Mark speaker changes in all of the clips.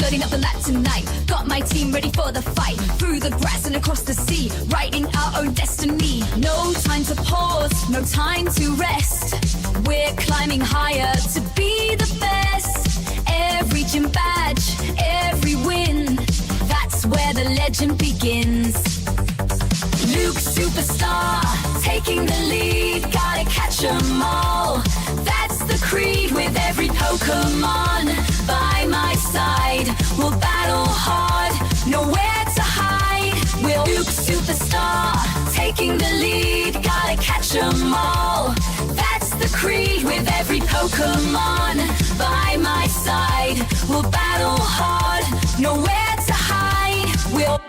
Speaker 1: Loading up the lap tonight, got my team ready for the fight. Through the grass and across the sea, writing our own destiny. No time to pause, no time to rest. We're climbing higher to be the best. Every gym badge, every win, that's where the legend begins. Luke Superstar, taking the lead, gotta catch 'em all. That's the creed with every Pokémon by my side. We'll battle hard, nowhere to hide. We'll Luke Superstar, taking the lead, gotta catch 'em all. That's the creed with every Pokémon by my side. We'll battle hard, nowhere to hide. We'll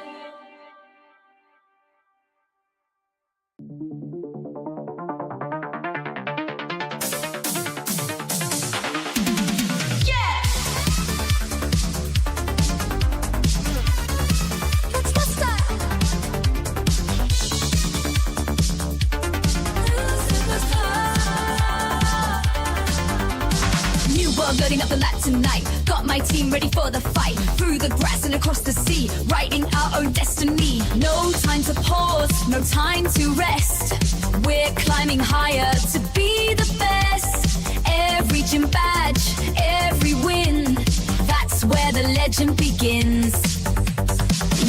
Speaker 1: loading up the lap tonight, got my team ready for the fight. Through the grass and across the sea, writing our own destiny. No time to pause, no time to rest. We're climbing higher to be the best. Every gym badge, every win, that's where the legend begins.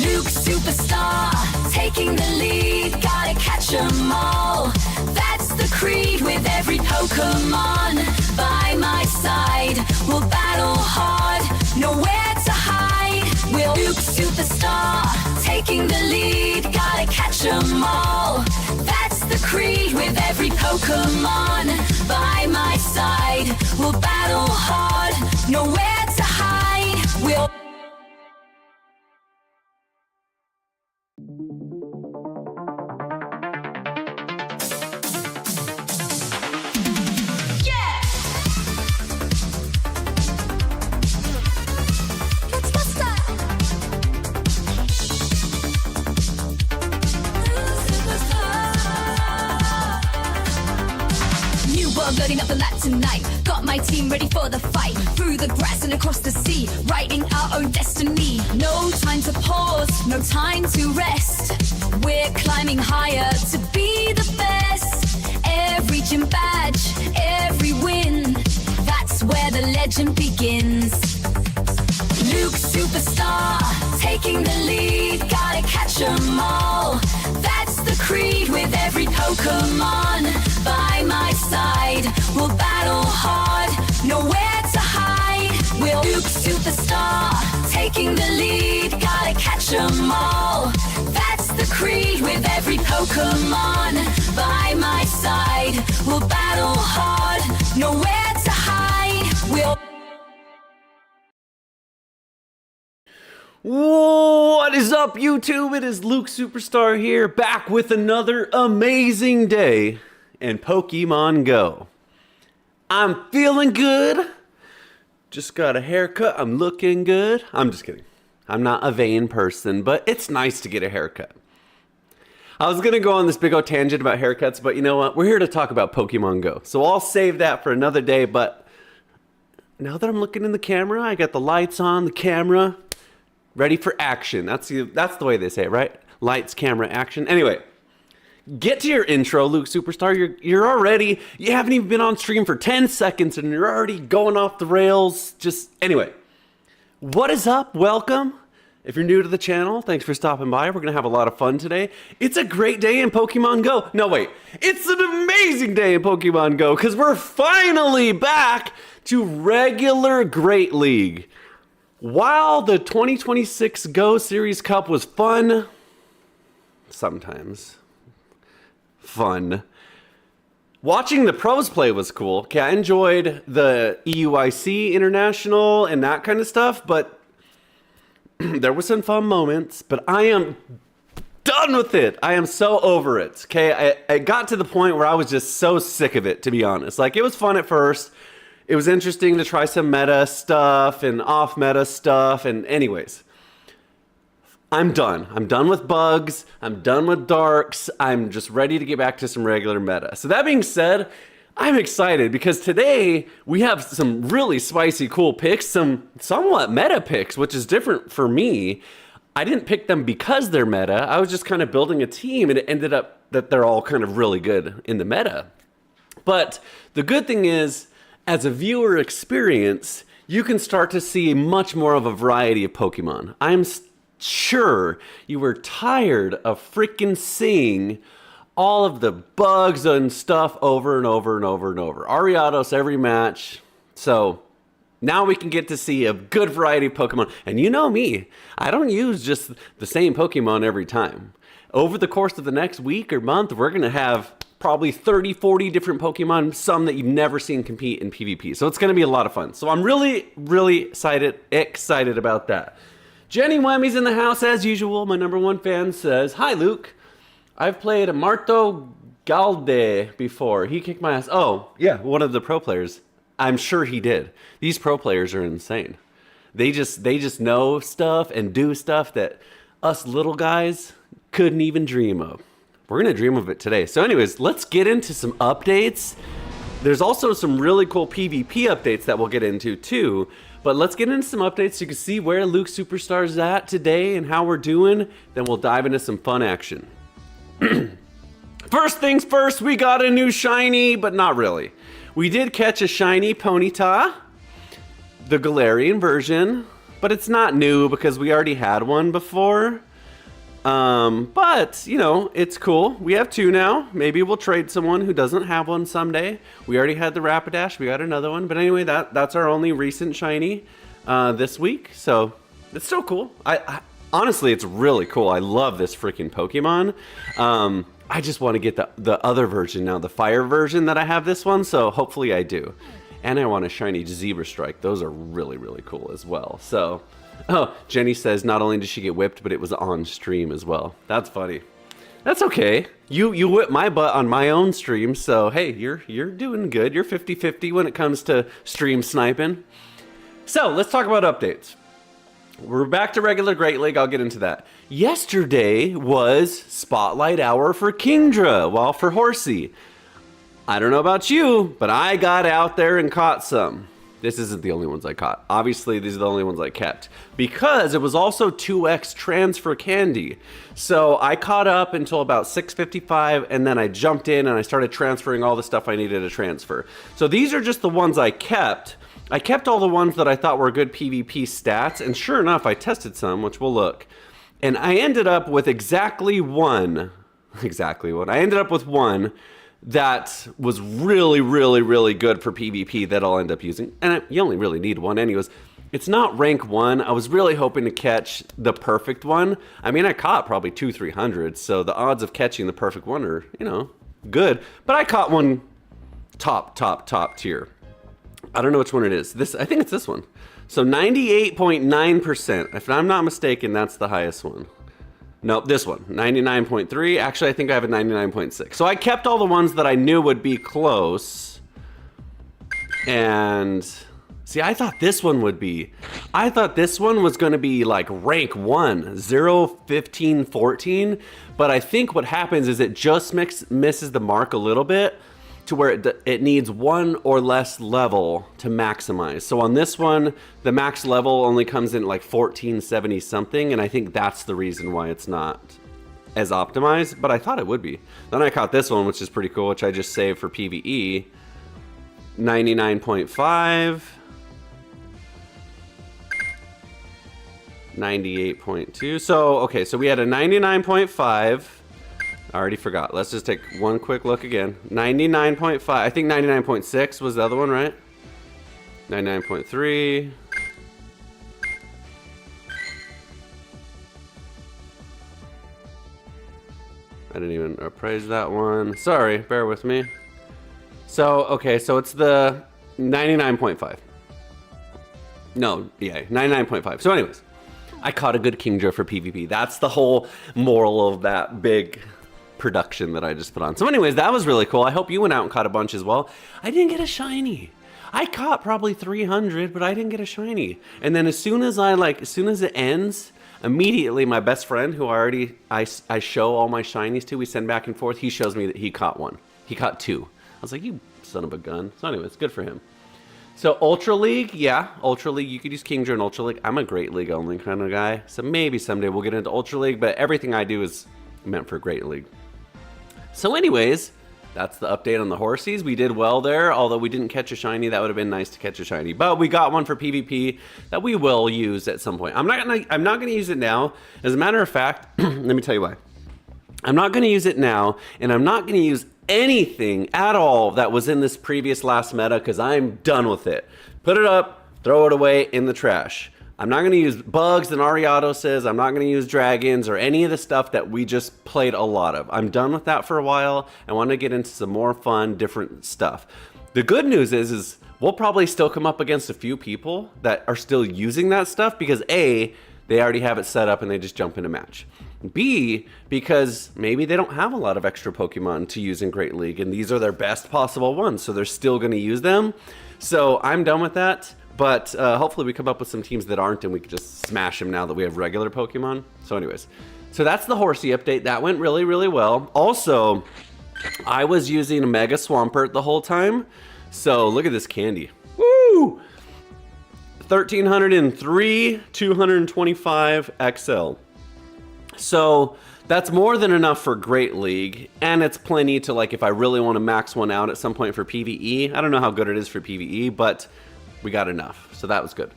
Speaker 1: Luke Superstar, taking the lead, gotta catch 'em all. That's the creed with every Pokémon by my side. We'll battle hard, nowhere to hide. We'll Luke Superstar, taking the lead, gotta catch 'em all. That's the creed with every Pokémon by my side. We'll battle hard, nowhere to hide. We'll loading up the lap tonight, got my team ready for the fight. Through the grass and across the sea, writing our own destiny. No time to pause, no time to rest. We're climbing higher to be the best. Every gym badge, every win, that's where the legend begins. Luke Superstar, taking the lead, gotta catch 'em all. That's the creed with every Pokémon by my side. We'll battle hard, nowhere to hide. We'll Luke Superstar, taking the lead, gotta catch 'em all. That's the creed with every Pokémon by my side. We'll battle hard, nowhere to hide. We'll
Speaker 2: What is up, YouTube? It is Luke Superstar here, back with another amazing day in Pokemon Go. I'm feeling good. Just got a haircut. I'm looking good. I'm just kidding. I'm not a vain person, but it's nice to get a haircut. I was going to go on this big old tangent about haircuts, but you know what? We're here to talk about Pokemon Go. So I'll save that for another day, but now that I'm looking in the camera, I got the lights on, the camera, ready for action. That's the way they say it, right? Lights, camera, action. Anyway, get to your intro, Luke Superstar. You haven't even been on stream for 10 seconds and you're already going off the rails. Anyway, what is up? Welcome. If you're new to the channel, thanks for stopping by. We're going to have a lot of fun today. It's a great day in Pokemon Go. No, wait. It's an amazing day in Pokemon Go because we're finally back to regular Great League. While the 2026 Go Series Cup was fun, sometimes fun, watching the pros play was cool. Okay, I enjoyed the EUIC International and that kind of stuff, but there were some fun moments. But I am done with it. I am so over it. Okay, I got to the point where I was just so sick of it, to be honest. Like, it was fun at first. It was interesting to try some meta stuff and off meta stuff. And anyways, I'm done. I'm done with bugs. I'm done with darks. I'm just ready to get back to some regular meta. So that being said, I'm excited because today we have some really spicy, cool picks, some somewhat meta picks, which is different for me. I didn't pick them because they're meta. I was just kind of building a team, and it ended up that they're all kind of really good in the meta. But the good thing is, as a viewer experience, you can start to see much more of a variety of Pokemon. I'm sure you were tired of freaking seeing all of the bugs and stuff over and over and over and over. Ariados every match. So now we can get to see a good variety of Pokemon. And you know me, I don't use just the same Pokemon every time. Over the course of the next week or month, we're going to have probably 30, 40 different Pokemon, some that you've never seen compete in PvP. So it's going to be a lot of fun. So I'm really, really excited about that. Jenny Wemmy's in the house as usual. My #1 fan says, "Hi, Luke. I've played Marto Galde before. He kicked my ass." Oh, yeah, one of the pro players. I'm sure he did. These pro players are insane. They just know stuff and do stuff that us little guys couldn't even dream of. We're going to dream of it today. So anyways, let's get into some updates. There's also some really cool PvP updates that we'll get into too. But let's get into some updates so you can see where Luke Superstar's at today and how we're doing. Then we'll dive into some fun action. First things first, we got a new shiny, but not really. We did catch a shiny Ponyta, the Galarian version, but it's not new because we already had one before. But, you know, it's cool. We have 2 now. Maybe we'll trade someone who doesn't have one someday. We already had the Rapidash. We got another one. But anyway, that's our only recent shiny this week. So it's still cool. I honestly, it's really cool. I love this freaking Pokemon. I just want to get the other version now, the fire version that I have this one. So hopefully I do. And I want a shiny Zebra Strike. Those are really, really cool as well. So... Oh, Jenny says not only did she get whipped, but it was on stream as well. That's funny. That's okay. You whipped my butt on my own stream, so hey, you're doing good. You're 50-50 when it comes to stream sniping. So let's talk about updates. We're back to regular Great League. I'll get into that. Yesterday was Spotlight Hour for Kingdra, while for Horsey. I don't know about you, but I got out there and caught some. This isn't the only ones I caught. Obviously, these are the only ones I kept. Because it was also 2x transfer candy. So I caught up until about 6:55, and then I jumped in and I started transferring all the stuff I needed to transfer. So these are just the ones I kept. I kept all the ones that I thought were good PvP stats, and sure enough, I tested some, which we'll look. And I ended up with exactly one. I ended up with one that was really, really, really good for PvP that I'll end up using. And you only really need one anyways. It's not rank 1. I was really hoping to catch the perfect one. I mean, I caught probably 200-300, so the odds of catching the perfect one are, you know, good. But I caught one top tier. I don't know which one it is. I think it's this one. So 98.9%. If I'm not mistaken, that's the highest one. Nope, this one, 99.3. Actually, I think I have a 99.6. So I kept all the ones that I knew would be close. And see, I thought this one was going to be like rank 1, 0, 15, 14. But I think what happens is it just misses the mark a little bit to where it needs 1 or less level to maximize. So on this one, the max level only comes in like 1470 something, and I think that's the reason why it's not as optimized, but I thought it would be. Then I caught this one, which is pretty cool, which I just saved for PvE. 99.5. 98.2. So, okay, so we had a 99.5. I already forgot. Let's just take one quick look again. 99.5. I think 99.6 was the other one, right? 99.3. I didn't even appraise that one. Sorry, bear with me. So, okay, so it's the 99.5. No, yeah, 99.5. So anyways, I caught a good Kingdra for PvP. That's the whole moral of that big production that I just put on. So anyways, that was really cool. I hope you went out and caught a bunch as well. I didn't get a shiny. I caught probably 300, but I didn't get a shiny. And then as soon as it ends, immediately my best friend, who I show all my shinies to, we send back and forth, he shows me that he caught one. He caught 2. I was like, you son of a gun. So anyways, good for him. So Ultra League, yeah, Ultra League, you could use Kingdra in Ultra League. I'm a Great League only kind of guy, so maybe someday we'll get into Ultra League, but everything I do is meant for Great League. So anyways, that's the update on the horsies. We did well there, although we didn't catch a shiny. That would have been nice to catch a shiny, but we got one for PvP that we will use at some point. I'm not gonna use it now. As a matter of fact, let me tell you why. I'm not gonna use it now, and I'm not gonna use anything at all that was in this previous last meta because I'm done with it. Put it up, throw it away in the trash. I'm not going to use bugs and Ariados. I'm not going to use dragons or any of the stuff that we just played a lot of. I'm done with that for a while. I want to get into some more fun, different stuff. The good news is we'll probably still come up against a few people that are still using that stuff because A, they already have it set up and they just jump in a match. B, because maybe they don't have a lot of extra Pokemon to use in Great League and these are their best possible ones, so they're still going to use them. So I'm done with that. But hopefully we come up with some teams that aren't and we can just smash them now that we have regular Pokemon. So anyways, so that's the horsey update. That went really, really well. Also, I was using a Mega Swampert the whole time. So look at this candy. Woo! 1303, 225 XL. So that's more than enough for Great League. And it's plenty to, like, if I really want to max one out at some point for PvE. I don't know how good it is for PvE, but we got enough, so that was good.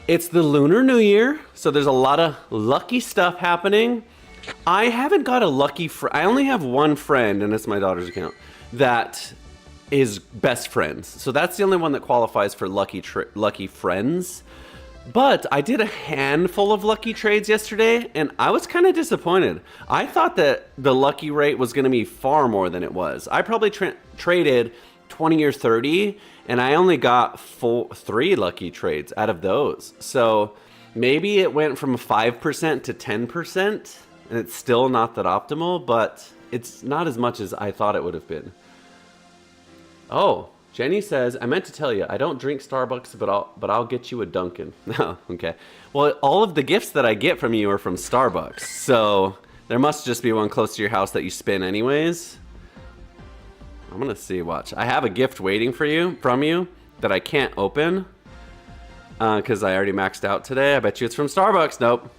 Speaker 2: It's the Lunar New Year, so there's a lot of lucky stuff happening. I haven't got a lucky I only have one friend, and it's my daughter's account, that is best friends. So that's the only one that qualifies for lucky friends. But I did a handful of lucky trades yesterday, and I was kind of disappointed. I thought that the lucky rate was going to be far more than it was. I probably traded 20 or 30, and I only got 3 lucky trades out of those. So maybe it went from 5% to 10%, and it's still not that optimal, but it's not as much as I thought it would have been. Oh, Jenny says, I meant to tell you, I don't drink Starbucks, but I'll get you a Dunkin'. Oh, okay. Well, all of the gifts that I get from you are from Starbucks, so there must just be one close to your house that you spin anyways. I'm gonna see, watch. I have a gift waiting for you, from you, that I can't open, because I already maxed out today. I bet you it's from Starbucks. Nope.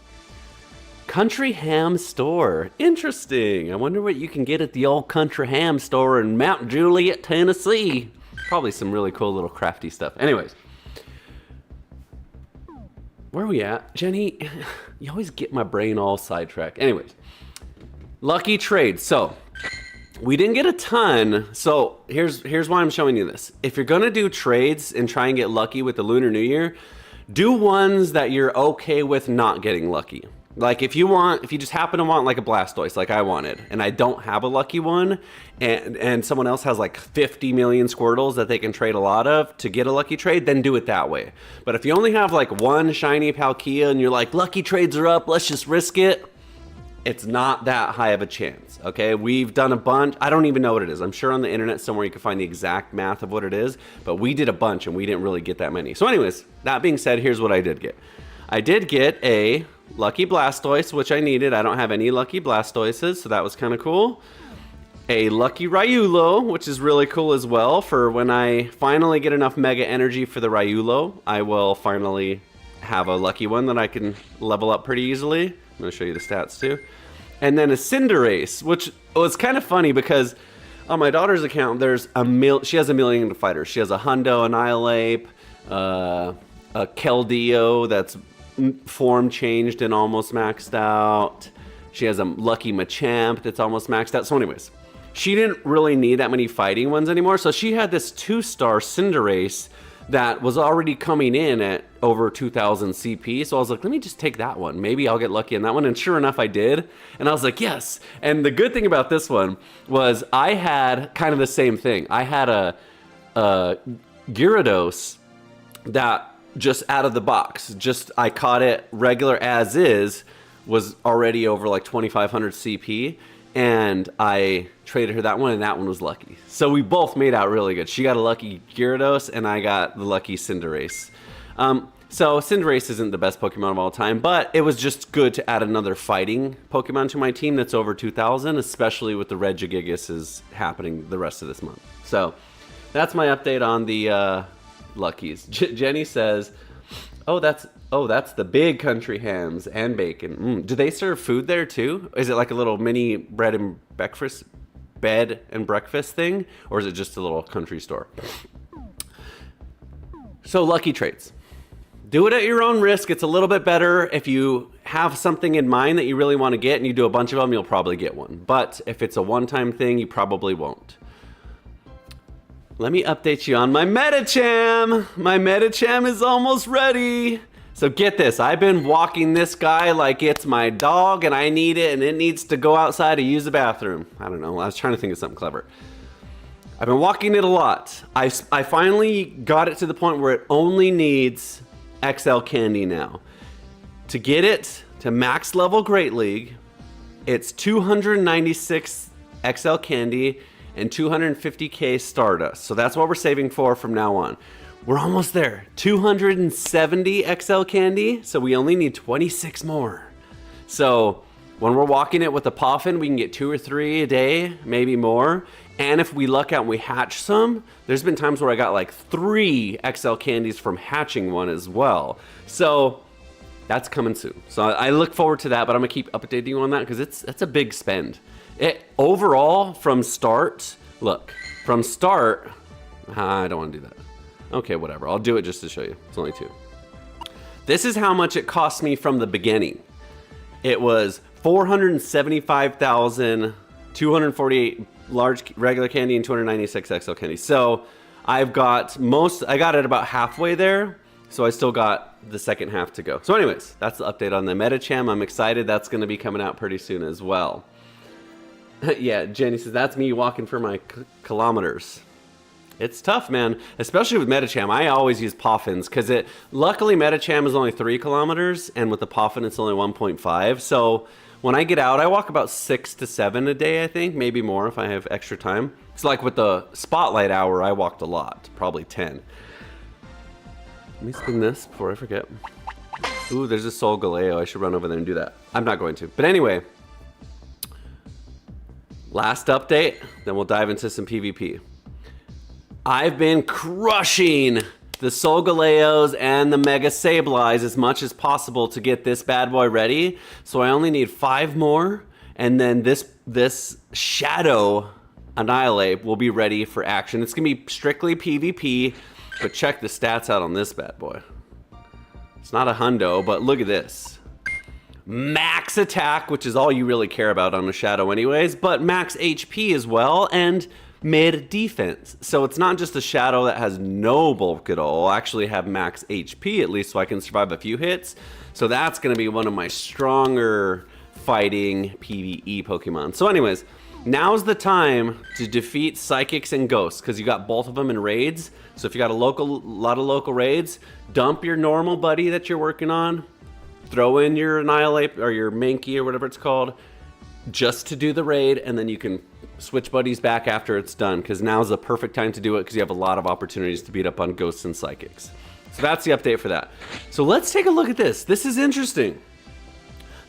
Speaker 2: Country Ham Store. Interesting. I wonder what you can get at the old Country Ham Store in Mount Juliet, Tennessee. Probably some really cool little crafty stuff. Anyways. Where are we at? Jenny, you always get my brain all sidetracked. Anyways. Lucky trade. So we didn't get a ton, so here's why I'm showing you this. If you're gonna do trades and try and get lucky with the Lunar New Year, do ones that you're okay with not getting lucky. Like if you just happen to want like a Blastoise like I wanted, and I don't have a lucky one, and someone else has like 50 million Squirtles that they can trade a lot of to get a lucky trade, then do it that way. But if you only have like one shiny Palkia and you're like, lucky trades are up, let's just risk it, it's not that high of a chance, okay? We've done a bunch. I don't even know what it is. I'm sure on the internet somewhere you can find the exact math of what it is, but we did a bunch and we didn't really get that many. So anyways, that being said, here's what I did get. I did get a lucky Blastoise, which I needed. I don't have any lucky Blastoises, so that was kind of cool. A lucky Ryulo, which is really cool as well. For when I finally get enough Mega Energy for the Ryulo, I will finally have a lucky one that I can level up pretty easily. I'm going to show you the stats too. And then a Cinderace, which was kind of funny because on my daughter's account, she has a million fighters. She has a Hundo, Annihilate, a Keldeo that's form changed and almost maxed out. She has a lucky Machamp that's almost maxed out. So anyways, she didn't really need that many fighting ones anymore. So she had this 2-star Cinderace that was already coming in at over 2,000 CP. So I was like, let me just take that one. Maybe I'll get lucky in that one. And sure enough, I did. And I was like, yes. And the good thing about this one was I had kind of the same thing. I had a Gyarados that just out of the box. Just I caught it regular as is, was already over like 2,500 CP, and I traded her that one, and that one was lucky. So we both made out really good. She got a lucky Gyarados, and I got the lucky Cinderace. So Cinderace isn't the best Pokemon of all time, but it was just good to add another fighting Pokemon to my team that's over 2,000, especially with the Regigigas happening the rest of this month. So that's my update on the Luckies. Jenny says, oh, that's the big country hams and bacon. Do they serve food there too? Is it like a little mini bed and breakfast thing? Or is it just a little country store? So lucky traits. Do it at your own risk. It's a little bit better if you have something in mind that you really want to get and you do a bunch of them, you'll probably get one. But if it's a one-time thing, you probably won't. Let me update you on my Medicham. My Medicham is almost ready. So get this, I've been walking this guy like it's my dog and I need it and it needs to go outside to use the bathroom. I don't know, I was trying to think of something clever. I've been walking it a lot. I finally got it to the point where it only needs XL candy now. To get it to max level Great League, it's 296 XL candy and 250k Stardust. So that's what we're saving for from now on. We're almost there. 270 XL candy, so we only need 26 more. So when we're walking it with a Poffin, we can get 2 or 3 a day, maybe more. And if we luck out and we hatch some, there's been times where I got like 3 XL candies from hatching one as well. So that's coming soon. So I look forward to that, but I'm gonna keep updating you on that because it's a big spend. Overall, from start, look, from start, I don't want to do that. Okay, whatever. I'll do it just to show you. It's only 2. This is how much it cost me from the beginning. It was 475,248 large regular candy and 296 XL candy. So I got it about halfway there. So I still got the second half to go. So anyways, that's the update on the Medicham. I'm excited. That's going to be coming out pretty soon as well. Yeah, Jenny says, that's me walking for my kilometers. It's tough, man, especially with Medicham. I always use Poffins because luckily Medicham is only 3 kilometers and with the Poffin it's only 1.5. So when I get out, I walk about 6 to 7 a day, I think, maybe more if I have extra time. It's like with the Spotlight Hour, I walked a lot, probably 10. Let me spin this before I forget. Ooh, there's a Solgaleo. I should run over there and do that. I'm not going to. But anyway, last update, then we'll dive into some PvP. I've been crushing the Solgaleos and the Mega Sableyes as much as possible to get this bad boy ready. So I only need 5 more, and then this Shadow Annihilate will be ready for action. It's gonna be strictly PvP, but check the stats out on this bad boy. It's not a hundo, but look at this. Max attack, which is all you really care about on a Shadow anyways, but max HP as well, and mid defense. So it's not just a Shadow that has no bulk at all. I'll actually have max HP at least so I can survive a few hits. So that's going to be one of my stronger fighting PvE Pokemon. So anyways, now's the time to defeat Psychics and Ghosts because you got both of them in raids. So if you got a lot of local raids, dump your normal buddy that you're working on, throw in your Annihilate or your Mankey or whatever it's called, just to do the raid, and then you can switch buddies back after it's done because now's the perfect time to do it because you have a lot of opportunities to beat up on Ghosts and Psychics. So that's the update for that. So let's take a look at this. This is interesting.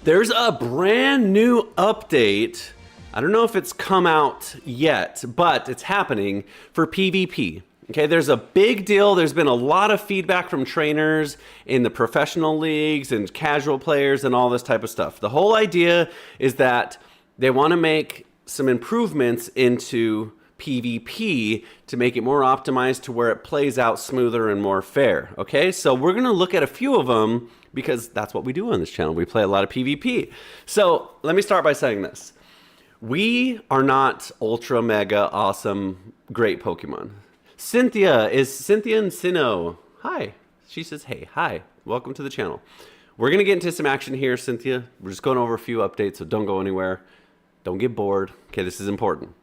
Speaker 2: There's a brand new update. I don't know if it's come out yet, but it's happening for PvP. Okay, there's a big deal. There's been a lot of feedback from trainers in the professional leagues and casual players and all this type of stuff. The whole idea is that they want to make some improvements into PvP to make it more optimized to where it plays out smoother and more fair. Okay, so we're going to look at a few of them because that's what we do on this channel. We play a lot of PvP. So let me start by saying this. We are not ultra mega awesome great Pokemon. Cynthia and Sinnoh. Hi. She says, hey, hi. Welcome to the channel. We're going to get into some action here, Cynthia. We're just going over a few updates, so don't go anywhere. Don't get bored. Okay, this is important.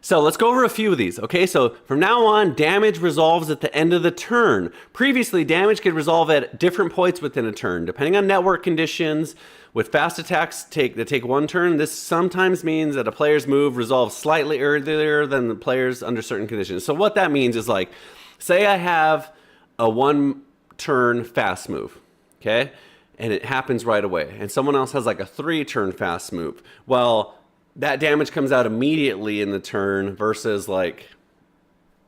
Speaker 2: So let's go over a few of these. Okay, so from now on, damage resolves at the end of the turn. Previously, damage could resolve at different points within a turn, depending on network conditions. With fast attacks that take one turn, this sometimes means that a player's move resolves slightly earlier than the player's under certain conditions. So what that means is, like, say I have a 1-turn fast move, okay? And it happens right away. And someone else has like a 3-turn fast move. Well, that damage comes out immediately in the turn versus, like,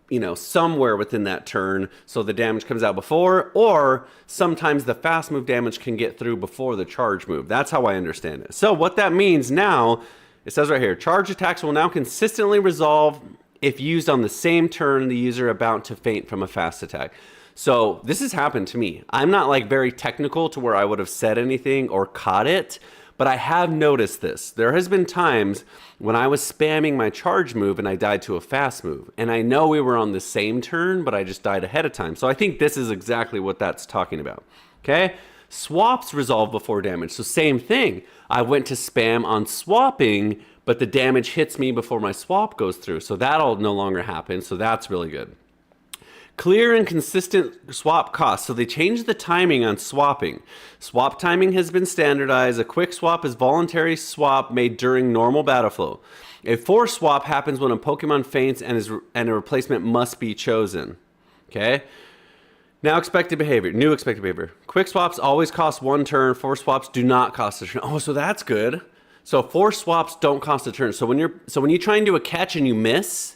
Speaker 2: you know, somewhere within that turn, so the damage comes out before, or sometimes the fast move damage can get through before the charge move. That's how I understand it. So what that means now, it says right here, charge attacks will now consistently resolve if used on the same turn the user about to feint from a fast attack. So this has happened to me. I'm not like very technical to where I would have said anything or caught it, but I have noticed this. There has been times when I was spamming my charge move and I died to a fast move. And I know we were on the same turn, but I just died ahead of time. So I think this is exactly what that's talking about. Okay? Swaps resolve before damage. So same thing. I went to spam on swapping, but the damage hits me before my swap goes through. So that'll no longer happen. So that's really good. Clear and consistent swap costs. So they changed the timing on swapping. Swap timing has been standardized. A quick swap is voluntary swap made during normal battle flow. A forced swap happens when a Pokemon faints and a replacement must be chosen. Okay? Now expected behavior. New expected behavior. Quick swaps always cost 1 turn. Forced swaps do not cost a turn. Oh, so that's good. So forced swaps don't cost a turn. So when you try and do a catch and you miss,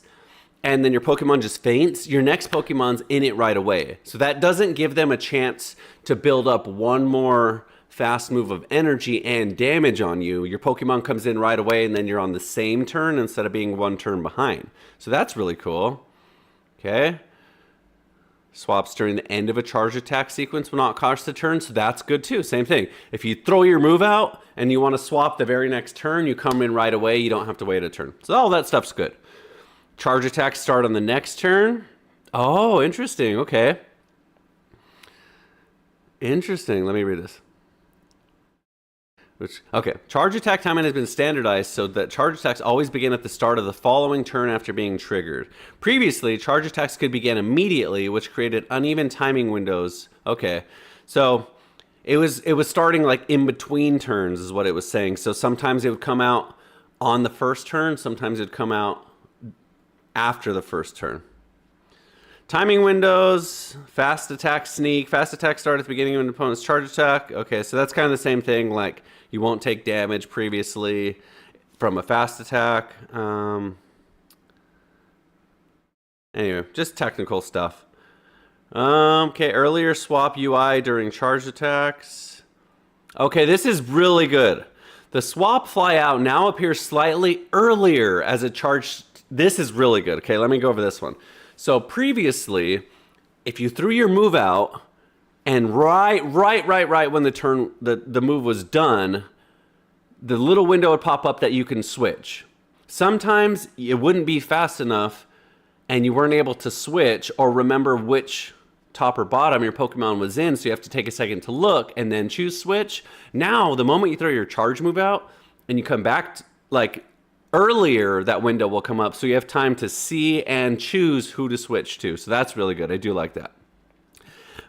Speaker 2: and then your Pokemon just faints, your next Pokemon's in it right away. So that doesn't give them a chance to build up one more fast move of energy and damage on you. Your Pokemon comes in right away, and then you're on the same turn instead of being 1 turn behind. So that's really cool. Okay. Swaps during the end of a charge attack sequence will not cost a turn, so that's good too. Same thing. If you throw your move out and you want to swap the very next turn, you come in right away. You don't have to wait a turn. So all that stuff's good. Charge attacks start on the next turn. Oh, interesting. Okay. Interesting. Let me read this. Okay. Charge attack timing has been standardized so that charge attacks always begin at the start of the following turn after being triggered. Previously, charge attacks could begin immediately, which created uneven timing windows. Okay. So it was starting like in between turns is what it was saying. So sometimes it would come out on the first turn. Sometimes it would come out after the first turn. Timing windows, fast attack sneak. Fast attack start at the beginning of an opponent's charge attack. Okay, so that's kind of the same thing, like you won't take damage previously from a fast attack. Anyway, just technical stuff. Okay, earlier swap UI during charge attacks. Okay, this is really good. The swap fly out now appears slightly earlier as a charge. This is really good. Okay, let me go over this one. So previously, if you threw your move out and right when the move was done, the little window would pop up that you can switch. Sometimes it wouldn't be fast enough and you weren't able to switch or remember which top or bottom your Pokemon was in, so you have to take a second to look and then choose switch. Now, the moment you throw your charge move out and you come back, earlier, that window will come up, so you have time to see and choose who to switch to. So that's really good. I do like that.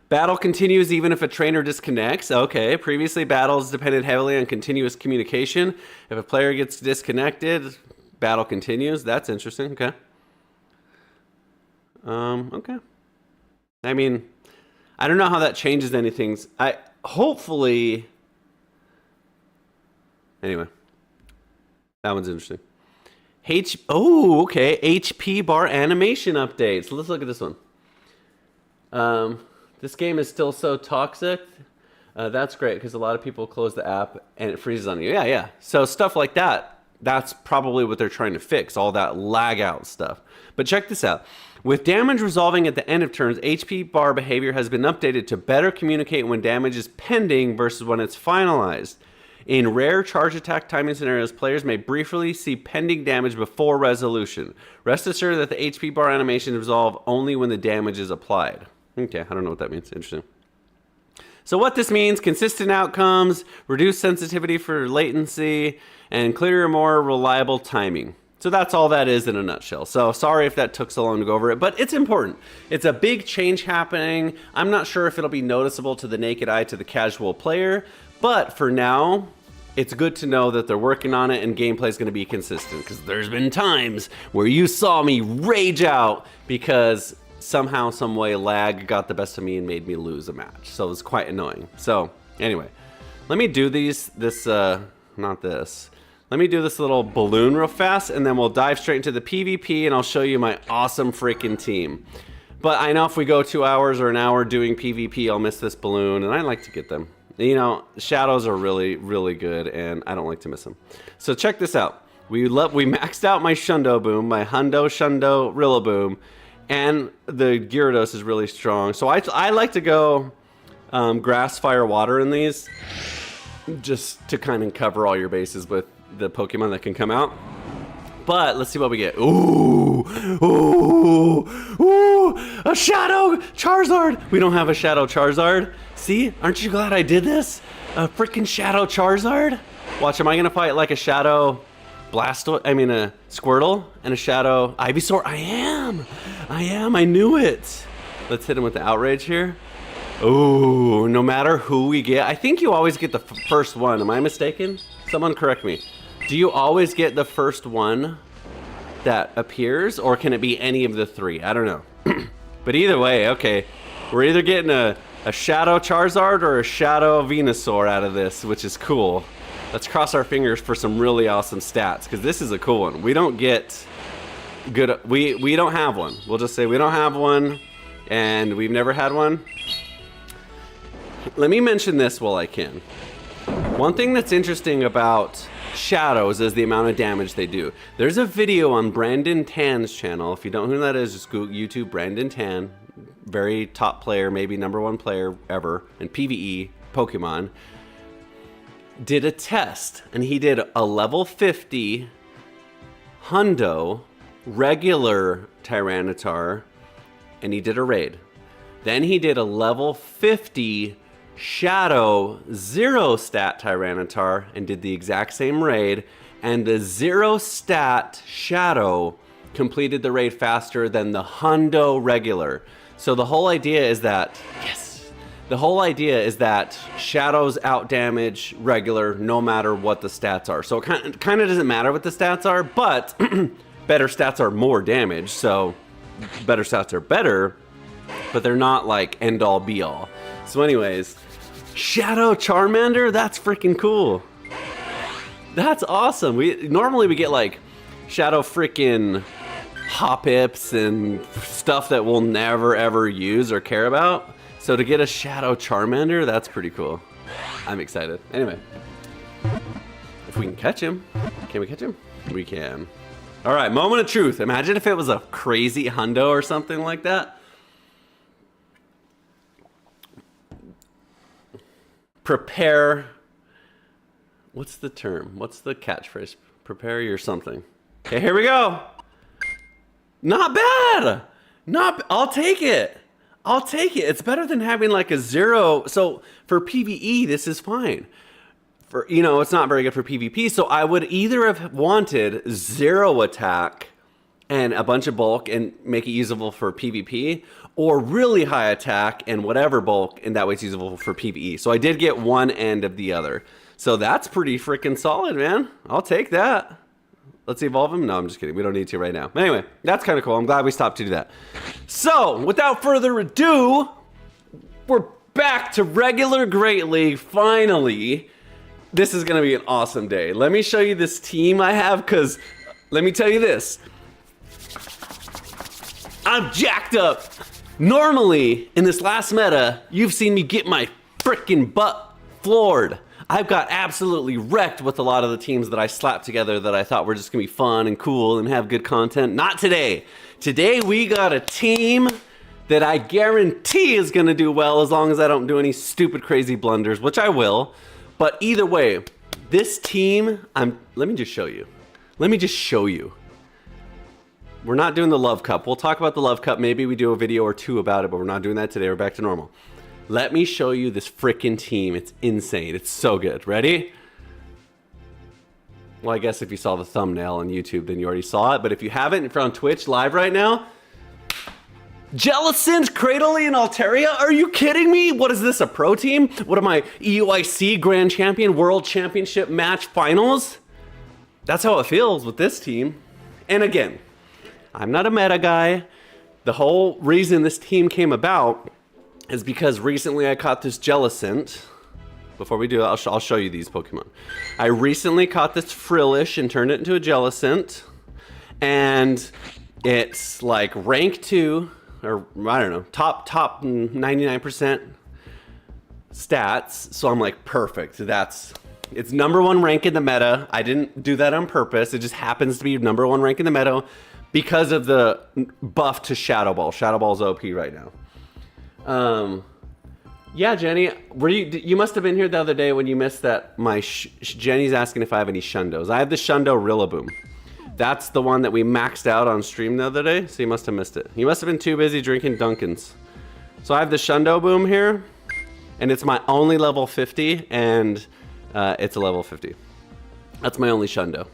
Speaker 2: Battle continues even if a trainer disconnects. Okay, previously battles depended heavily on continuous communication. If a player gets disconnected, battle continues. That's interesting. Okay. Okay. I mean, I don't know how that changes anything. Hopefully. Anyway, that one's interesting. Okay. HP bar animation updates. Let's look at this one. This game is still so toxic. That's great because a lot of people close the app and it freezes on you. Yeah. So stuff like that, that's probably what they're trying to fix, all that lag out stuff. But check this out. With damage resolving at the end of turns, HP bar behavior has been updated to better communicate when damage is pending versus when it's finalized. In rare charge attack timing scenarios, players may briefly see pending damage before resolution. Rest assured that the HP bar animation resolve only when the damage is applied. Okay, I don't know what that means. Interesting. So what this means, consistent outcomes, reduced sensitivity for latency, and clearer, more reliable timing. So that's all that is in a nutshell. So sorry if that took so long to go over it, but it's important. It's a big change happening. I'm not sure if it'll be noticeable to the naked eye, to the casual player, but for now, it's good to know that they're working on it and gameplay is going to be consistent, because there's been times where you saw me rage out because somehow, some way, lag got the best of me and made me lose a match. So it was quite annoying. So anyway, let me do Let me do this little balloon real fast, and then we'll dive straight into the PvP, and I'll show you my awesome freaking team. But I know if we go 2 hours or an hour doing PvP, I'll miss this balloon, and I like to get them. You know, shadows are really, really good, and I don't like to miss them. So check this out. We maxed out my Shundo Boom, my Hundo Shundo Rillaboom, and the Gyarados is really strong. So I like to go Grass, Fire, Water in these, just to kind of cover all your bases with the Pokemon that can come out. But let's see what we get. Ooh, ooh, ooh, a Shadow Charizard. We don't have a Shadow Charizard. See, aren't you glad I did this? A freaking Shadow Charizard. Watch, am I gonna fight like a Shadow Blastoise? I mean a Squirtle and a Shadow Ivysaur? I am, I knew it. Let's hit him with the Outrage here. Ooh, no matter who we get, I think you always get the first one. Am I mistaken? Someone correct me. Do you always get the first one that appears, or can it be any of the three? I don't know. But either way, okay. We're either getting a Shadow Charizard or a Shadow Venusaur out of this, which is cool. Let's cross our fingers for some really awesome stats, because this is a cool one. We don't get good, we don't have one. We'll just say we don't have one, and we've never had one. Let me mention this while I can. One thing that's interesting about shadows is the amount of damage they do. There's a video on Brandon Tan's channel. If you don't know who that is, just Google YouTube Brandon Tan. Very top player, maybe #1 player ever in PvE, Pokemon. Did a test, and he did a level 50 Hundo regular Tyranitar, and he did a raid. Then he did a level 50 Shadow 0 stat Tyranitar and did the exact same raid, and the 0 stat Shadow completed the raid faster than the Hundo regular. So the whole idea is that, yes, the whole idea is that Shadows out damage regular no matter what the stats are. So it kind of doesn't matter what the stats are, but better stats are more damage, so better stats are better, but they're not like end all be all. So anyways, Shadow Charmander, that's freaking cool. That's awesome. Normally we get like Shadow freaking Hoppips and stuff that we'll never ever use or care about. So to get a Shadow Charmander, that's pretty cool. I'm excited. Anyway, if we can catch him. Can we catch him? We can. All right, moment of truth. Imagine if it was a crazy Hundo or something like that. Prepare, what's the term? What's the catchphrase? Prepare your something. Okay, here we go. Not bad. I'll take it. I'll take it. It's better than having like a 0. So for PvE, this is fine. For, you know, it's not very good for PvP. So I would either have wanted 0 attack and a bunch of bulk and make it usable for PvP, or really high attack and whatever bulk, and that way it's usable for PvE. So I did get one end of the other. So that's pretty freaking solid, man. I'll take that. Let's evolve him. No, I'm just kidding. We don't need to right now. Anyway, that's kind of cool. I'm glad we stopped to do that. So without further ado, we're back to regular Great League, finally. This is going to be an awesome day. Let me show you this team I have, because let me tell you this. I'm jacked up. Normally, in this last meta, you've seen me get my frickin' butt floored. I've got absolutely wrecked with a lot of the teams that I slapped together that I thought were just gonna be fun and cool and have good content. Not today. Today we got a team that I guarantee is gonna do well as long as I don't do any stupid crazy blunders, which I will. But either way, this team, let me just show you. Let me just show you. We're not doing the Love Cup. We'll talk about the Love Cup. Maybe we do a video or two about it, but we're not doing that today. We're back to normal. Let me show you this freaking team. It's insane. It's so good. Ready? Well, I guess if you saw the thumbnail on YouTube, then you already saw it. But if you haven't, if you're on Twitch live right now, Jellicent, Cradily, and Altaria? Are you kidding me? What is this, a pro team? What am I, EUIC Grand Champion World Championship Match Finals? That's how it feels with this team. And again, I'm not a meta guy. The whole reason this team came about is because recently I caught this Jellicent. Before we do it, I'll show you these Pokemon. I recently caught this Frillish and turned it into a Jellicent. And it's like rank 2, or I don't know, top 99% stats. So I'm like, perfect. It's number 1 rank in the meta. I didn't do that on purpose. It just happens to be number 1 rank in the meta because of the buff to Shadow Ball. Shadow Ball's OP right now. Yeah, Jenny, you must have been here the other day when you missed that. Jenny's asking if I have any Shundos. I have the Shundo Rillaboom. That's the one that we maxed out on stream the other day, so you must have missed it. You must have been too busy drinking Dunkins. So I have the Shundo Boom here, and it's my only level 50, and it's a level 50. That's my only Shundo.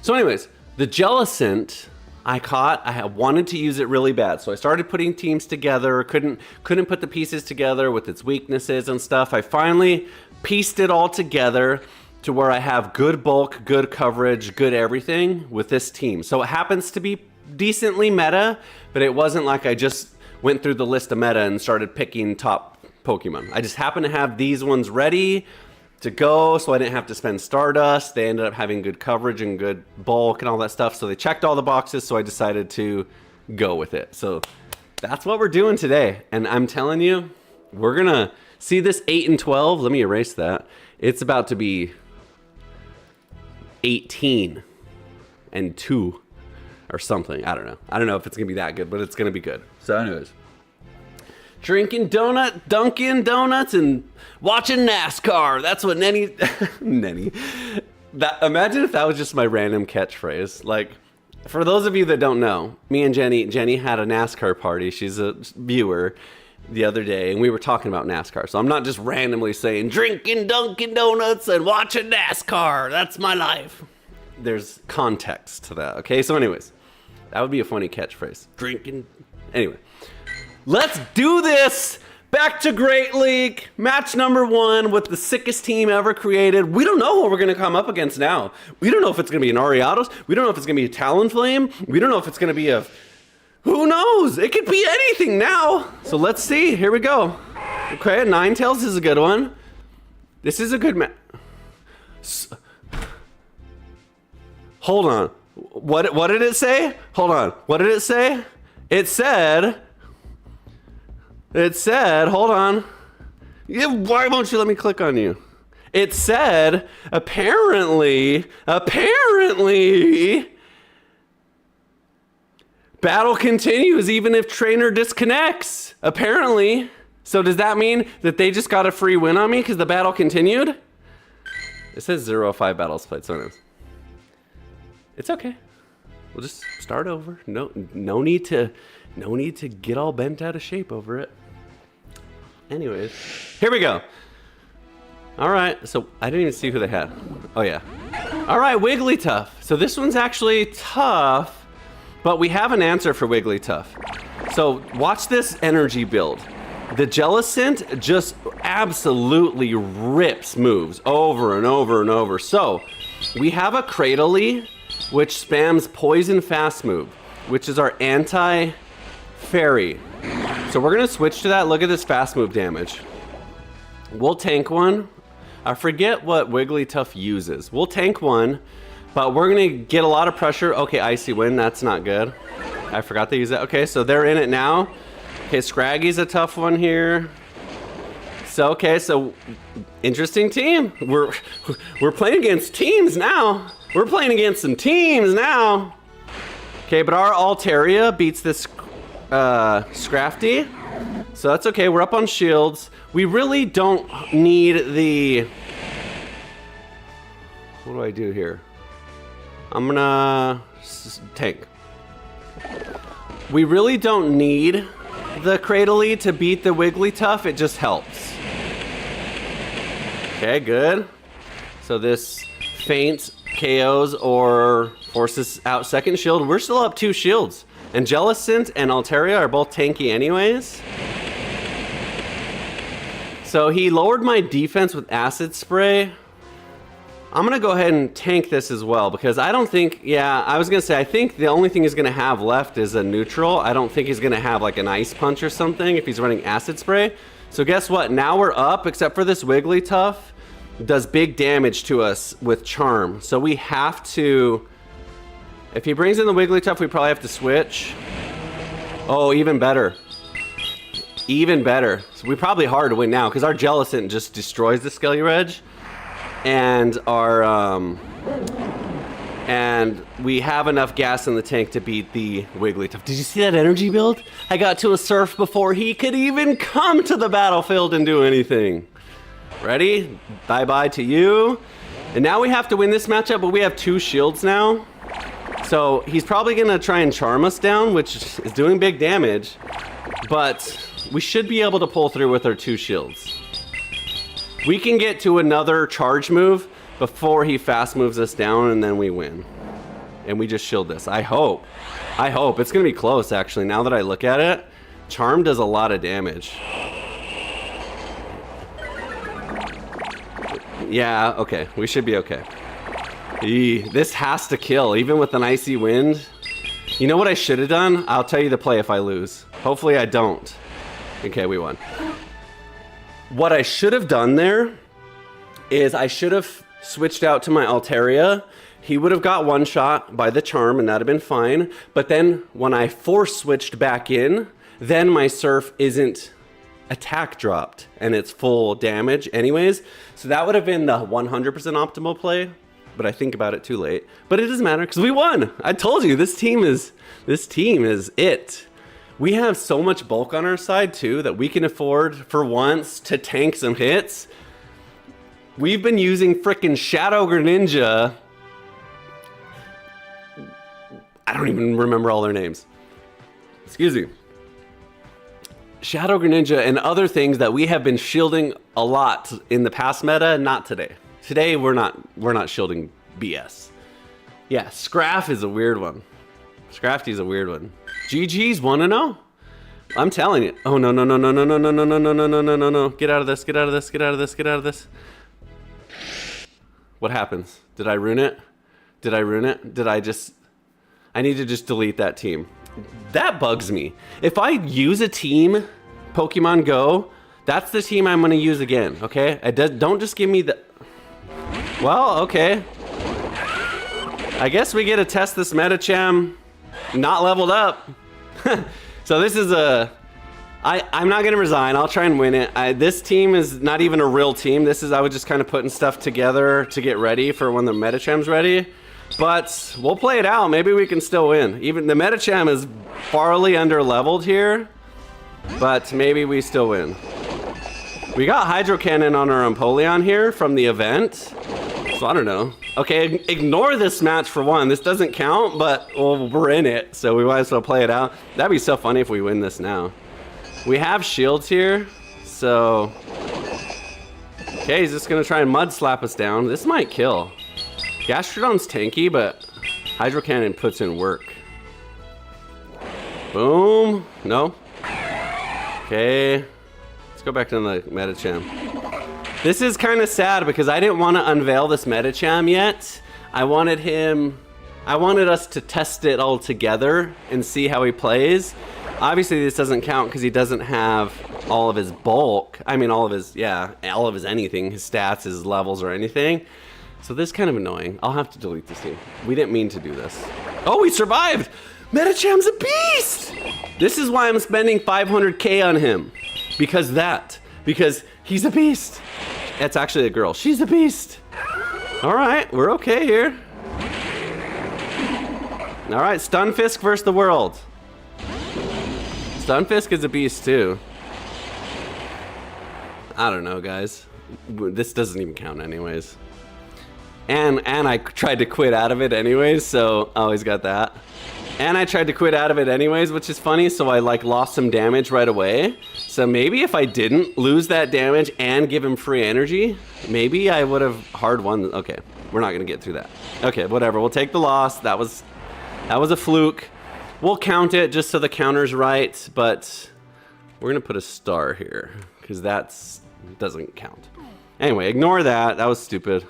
Speaker 2: So anyways, the Jellicent I caught, I wanted to use it really bad. So I started putting teams together, couldn't put the pieces together with its weaknesses and stuff. I finally pieced it all together to where I have good bulk, good coverage, good everything with this team. So it happens to be decently meta, but it wasn't like I just went through the list of meta and started picking top Pokemon. I just happened to have these ones ready to go, so I didn't have to spend Stardust. They ended up having good coverage and good bulk and all that stuff, so they checked all the boxes, so I decided to go with it. So that's what we're doing today, and I'm telling you, we're gonna see this 8 and 12. Let me erase that. It's about to be 18 and 2 or something. I don't know. I don't know if it's gonna be that good, but it's gonna be good. So anyways, drinking Dunkin' Donuts and watching NASCAR. That's what Nenny. Imagine if that was just my random catchphrase. Like, for those of you that don't know, me and Jenny had a NASCAR party. She's a viewer the other day, and we were talking about NASCAR. So I'm not just randomly saying drinking Dunkin' Donuts and watching NASCAR. That's my life. There's context to that. Okay. So anyways, that would be a funny catchphrase. Drinking. Anyway. Let's do this! Back to Great League, match number 1 with the sickest team ever created. We don't know what we're gonna come up against now. We don't know if it's gonna be an Ariados. We don't know if it's gonna be a Talonflame. We don't know if it's gonna be a... Who knows? It could be anything now. So let's see, here we go. Okay, Ninetales is a good one. This is a good match. Hold on. What did it say? Hold on. What did it say? It said, hold on. Why won't you let me click on you? It said, apparently, battle continues even if trainer disconnects. Apparently. So does that mean that they just got a free win on me because the battle continued? It says 0-5 battles played, so anyways. It's okay. We'll just start over. No need to get all bent out of shape over it. Anyways, here we go. All right, so I didn't even see who they had. Oh yeah. All right, Wigglytuff. So this one's actually tough, but we have an answer for Wigglytuff. So watch this energy build. The Jellicent just absolutely rips moves over and over and over. So we have a Cradily, which spams Poison Fast move, which is our anti-fairy. So we're gonna switch to that. Look at this fast move damage. We'll tank one. I forget what Wigglytuff uses. We'll tank one, but we're gonna get a lot of pressure. Okay, Icy Wind, that's not good. I forgot to use that. Okay, so they're in it now. Okay, Scraggy's a tough one here. So interesting team. We're playing against teams now. We're playing against some teams now. Okay, but our Altaria beats this Scrafty. So that's okay, we're up on shields. We really don't need the... What do I do here? I'm gonna tank. We really don't need the Cradily to beat the Wigglytuff, it just helps. Okay, good. So this Feint KOs or forces out second shield. We're still up 2 shields. And Jellicent and Altaria are both tanky anyways. So he lowered my defense with Acid Spray. I'm gonna go ahead and tank this as well because I don't think, yeah, I was gonna say, I think the only thing he's gonna have left is a neutral. I don't think he's gonna have like an Ice Punch or something if he's running Acid Spray. So guess what? Now we're up, except for this Wigglytuff does big damage to us with Charm. So we have to, if he brings in the Wigglytuff, we probably have to switch. Oh, even better. Even better. So we probably hard to win now because our Jellicent just destroys the Skelly and our and we have enough gas in the tank to beat the Wigglytuff. Did you see that energy build? I got to a surf before he could even come to the battlefield and do anything. Ready? Bye-bye to you. And now we have to win this matchup, but we have 2 shields now. So he's probably gonna try and charm us down, which is doing big damage, but we should be able to pull through with our 2 shields. We can get to another charge move before he fast moves us down and then we win. And we just shield this. I hope. I hope. It's gonna be close actually. Now that I look at it, Charm does a lot of damage. Yeah, okay. We should be okay. This has to kill, even with an icy wind. You know what I should have done? I'll tell you the play if I lose. Hopefully I don't. Okay, we won. What I should have done there is I should have switched out to my Altaria. He would have got one shot by the charm and that'd have been fine. But then when I force switched back in, then my surf isn't attack dropped and it's full damage anyways. So that would have been the 100% optimal play, but I think about it too late. But it doesn't matter because we won. I told you this team is it. We have so much bulk on our side too that we can afford for once to tank some hits. We've been using frickin' Shadow Greninja. I don't even remember all their names. Excuse me. Shadow Greninja and other things that we have been shielding a lot in the past meta, not today. Today we're not shielding BS. Yeah, Scraff is a weird one. Scrafty's a weird one. GG's 1-0. I'm telling you. Oh no no no no no no no no no no no no no no no. Get out of this, get out of this, get out of this, get out of this. What happens? Did I ruin it? Did I ruin it? I need to just delete that team. That bugs me. If I use a team, Pokemon Go, that's the team I'm gonna use again, okay? Don't just give me the... Well, okay. I guess we get to test this Medicham not leveled up. So this is I'm not gonna resign. I'll try and win it. This team is not even a real team. I was just kind of putting stuff together to get ready for when the Medicham's ready. But we'll play it out. Maybe we can still win. Even the Medicham is farly under leveled here, but maybe we still win. We got Hydro Cannon on our Empoleon here from the event. So I don't know. Okay, ignore this match for one. This doesn't count, but well, we're in it, so we might as well play it out. That'd be so funny if we win this now. We have shields here, so... Okay, he's just gonna try and mud slap us down. This might kill. Gastrodon's tanky, but Hydro Cannon puts in work. Boom. No. Okay. Let's go back to the Medicham. This is kind of sad because I didn't want to unveil this Medicham yet. I wanted us to test it all together and see how he plays. Obviously this doesn't count because he doesn't have all of his bulk. I mean all of his anything, his stats, his levels or anything. So this is kind of annoying. I'll have to delete this team. We didn't mean to do this. Oh, we survived! Medicham's a beast! This is why I'm spending 500K on him. Because he's a beast. It's actually a girl. She's a beast. All right, we're okay here. All right, Stunfisk versus the world. Stunfisk is a beast too. I don't know, guys. This doesn't even count anyways. And I tried to quit out of it anyways, so I always got that. And I tried to quit out of it anyways, which is funny, so I like lost some damage right away. So maybe if I didn't lose that damage and give him free energy, maybe I would have hard won. Okay. We're not gonna get through that. Okay, whatever. We'll take the loss. That was a fluke. We'll count it just so the counter's right, but we're gonna put a star here because doesn't count. Anyway, ignore that. That was stupid.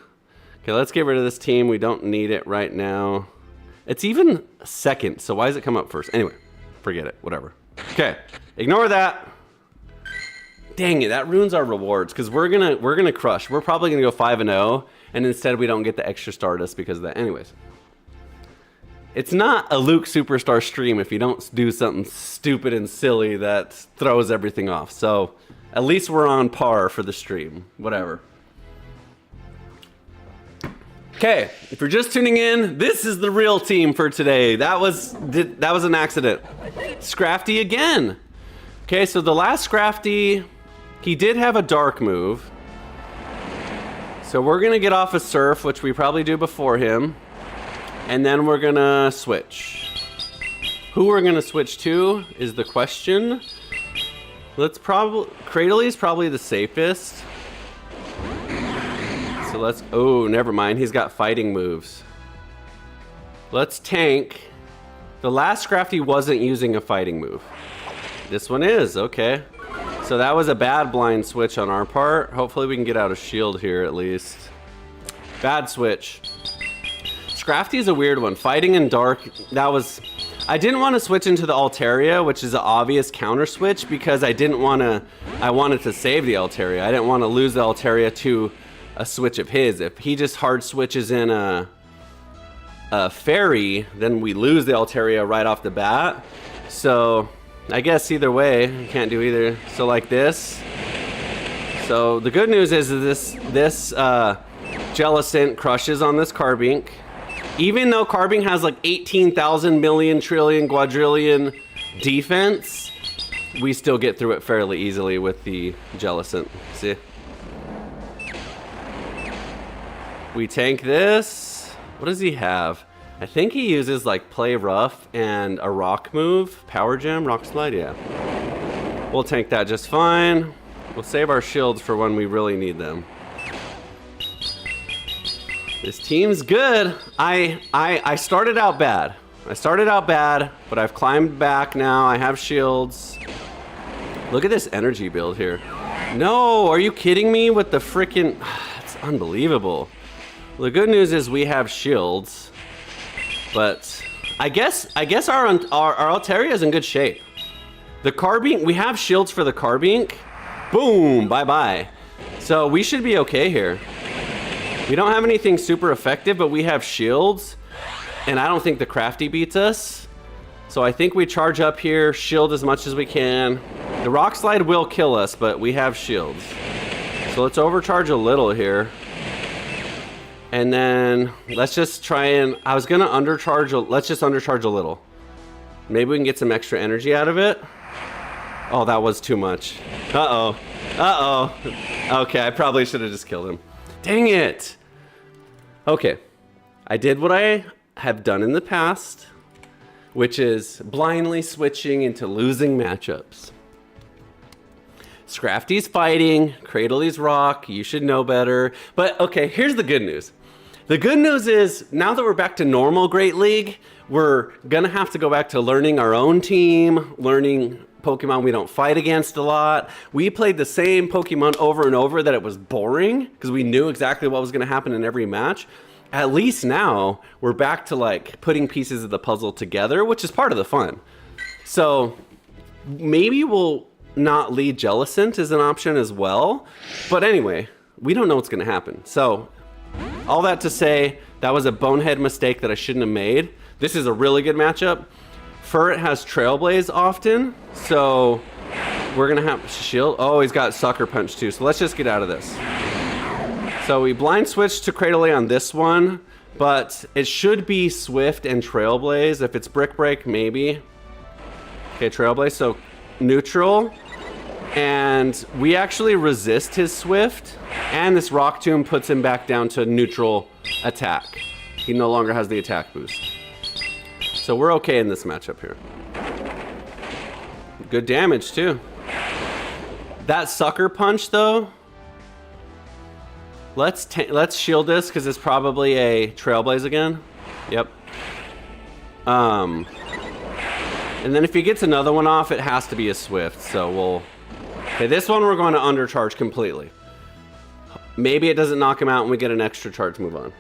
Speaker 2: Okay, let's get rid of this team. We don't need it right now. It's even second, so why does it come up first? Anyway, forget it. Whatever. Okay, ignore that. Dang it, that ruins our rewards because we're gonna crush. We're probably gonna go 5-0, and instead we don't get the extra Stardust because of that. Anyways, it's not a Luke Superstar stream if you don't do something stupid and silly that throws everything off. So at least we're on par for the stream. Whatever. Okay, if you're just tuning in, this is the real team for today. That was an accident. Scrafty again. Okay, so the last Scrafty, he did have a dark move. So we're gonna get off a Surf, which we probably do before him. And then we're gonna switch. Who we're gonna switch to is the question. Cradley is probably the safest. So oh, never mind. He's got fighting moves. Let's tank. The last Scrafty wasn't using a fighting move. This one is, okay. So that was a bad blind switch on our part. Hopefully we can get out a shield here at least. Bad switch. Scrafty is a weird one. Fighting in dark, I didn't want to switch into the Altaria, which is an obvious counter switch because I wanted to save the Altaria. I didn't want to lose the Altaria to a switch of his. If he just hard switches in a fairy, then we lose the Altaria right off the bat. So I guess either way, you can't do either. So like this. So the good news is this Jellicent crushes on this Carbink. Even though Carbink has like 18,000 million trillion quadrillion defense, we still get through it fairly easily with the Jellicent. See? We tank this. What does he have? I think he uses like Play Rough and a rock move. Power Gem, Rock Slide, yeah. We'll tank that just fine. We'll save our shields for when we really need them. This team's good. I started out bad. But I've climbed back now. I have shields. Look at this energy build here. No, are you kidding me with the freaking... It's unbelievable. Well, the good news is we have shields, but I guess our Altaria is in good shape. The Carbink, we have shields for the Carbink. Boom, bye-bye. So we should be okay here. We don't have anything super effective, but we have shields, and I don't think the Crafty beats us. So I think we charge up here, shield as much as we can. The Rock Slide will kill us, but we have shields. So let's overcharge a little here. And then let's just try and, I was gonna undercharge, let's just undercharge a little. Maybe we can get some extra energy out of it. Oh, that was too much. Uh-oh. Okay, I probably should have just killed him. Dang it. Okay, I did what I have done in the past, which is blindly switching into losing matchups. Scrafty's fighting, Cradley's rock, you should know better. But okay, here's the good news. The good news is, now that we're back to normal Great League, we're gonna have to go back to learning our own team, learning Pokemon we don't fight against a lot. We played the same Pokemon over and over that it was boring, because we knew exactly what was gonna happen in every match. At least now, we're back to like putting pieces of the puzzle together, which is part of the fun. So maybe we'll not lead Jellicent as an option as well. But anyway, we don't know what's gonna happen. So all that to say, that was a bonehead mistake that I shouldn't have made. This is a really good matchup. Furret has Trailblaze often, so we're gonna have shield. Oh, he's got Sucker Punch too, so let's just get out of this. So we blind switched to Cradley on this one, but it should be Swift and Trailblaze. If it's Brick Break, maybe. Okay, Trailblaze, so neutral. And we actually resist his Swift, and this Rock Tomb puts him back down to neutral attack. He no longer has the attack boost. So we're okay in this matchup here. Good damage too. That Sucker Punch though, Let's shield this because it's probably a Trailblaze again. Yep. And then if he gets another one off, it has to be a Swift. So we'll... Okay, this one we're going to undercharge completely. Maybe it doesn't knock him out and we get an extra charge move on.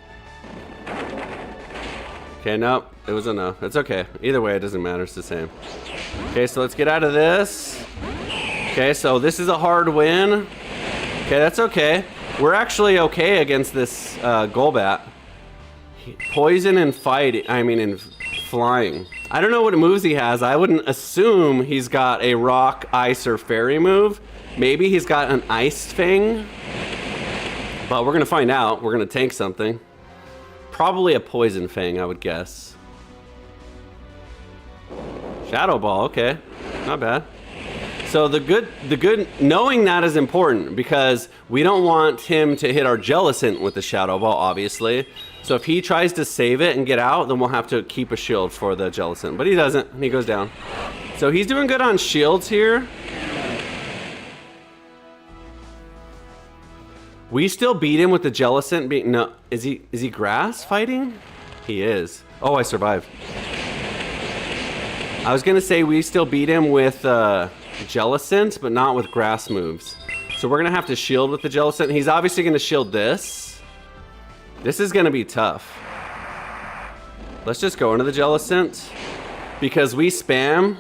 Speaker 2: Okay, nope. It was a no. It's okay. Either way, it doesn't matter. It's the same. Okay, so let's get out of this. Okay, so this is a hard win. Okay, that's okay. We're actually okay against this Golbat. Poison and fight, and flying. I don't know what moves he has. I wouldn't assume he's got a rock, ice, or fairy move. Maybe he's got an ice thing. But we're gonna find out. We're gonna tank something. Probably a poison fang, I would guess. Shadow Ball, okay. Not bad. So the good, knowing that is important because we don't want him to hit our Jellicent with the Shadow Ball, obviously. So if he tries to save it and get out, then we'll have to keep a shield for the Jellicent. But he doesn't, and he goes down. So he's doing good on shields here. We still beat him with the Jellicent being, no, is he grass fighting? He is. Oh, I survived. I was gonna say we still beat him with Jellicent, but not with grass moves. So we're gonna have to shield with the Jellicent. He's obviously gonna shield this. This is gonna be tough. Let's just go into the Jellicent because we spam.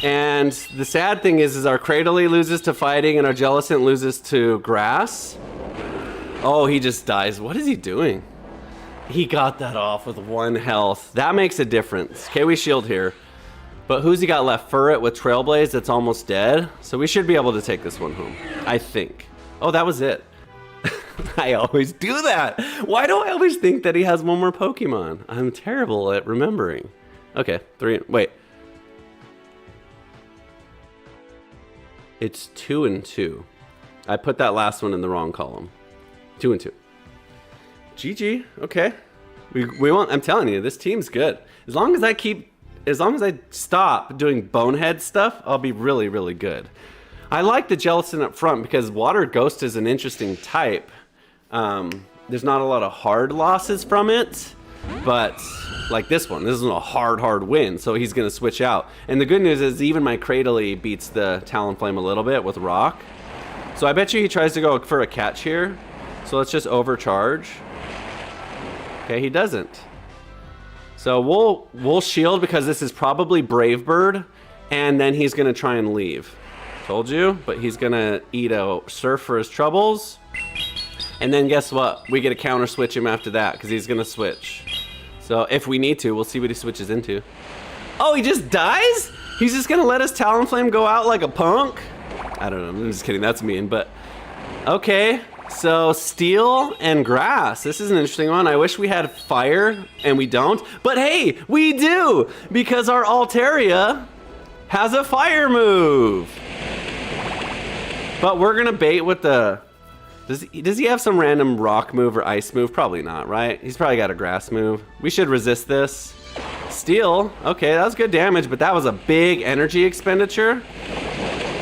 Speaker 2: And the sad thing is our Cradily loses to fighting and our Jellicent loses to grass. Oh, he just dies. What is he doing? He got that off with 1 health. That makes a difference. Okay, we shield here. But who's he got left? Furret with Trailblaze that's almost dead. So we should be able to take this one home, I think. Oh, that was it. I always do that. Why do I always think that he has one more Pokemon? I'm terrible at remembering. Okay, 3, wait. It's 2 and 2. I put that last one in the wrong column. 2 and 2. GG. Okay. We won't. I'm telling you, this team's good. As long as I stop doing bonehead stuff, I'll be really, really good. I like the Jellicent up front because Water Ghost is an interesting type. There's not a lot of hard losses from it, but like this is a hard win, so he's gonna switch out. And the good news is even my Cradily beats the Talonflame a little bit with Rock. So I bet you he tries to go for a catch here. So let's just overcharge. Okay, he doesn't. So we'll shield because this is probably Brave Bird, and then he's gonna try and leave. Told you, but he's gonna eat a Surf for his troubles. And then guess what? We get to counter switch him after that because he's gonna switch. So if we need to, we'll see what he switches into. Oh, he just dies? He's just gonna let his Talonflame go out like a punk? I don't know, I'm just kidding, that's mean, but okay. So Steel and Grass, this is an interesting one. I wish we had Fire and we don't, but hey, we do because our Altaria has a Fire move. But we're gonna bait with the, does he have some random rock move or ice move? Probably not, right? He's probably got a grass move. We should resist this. Steel, okay, that was good damage, but that was a big energy expenditure.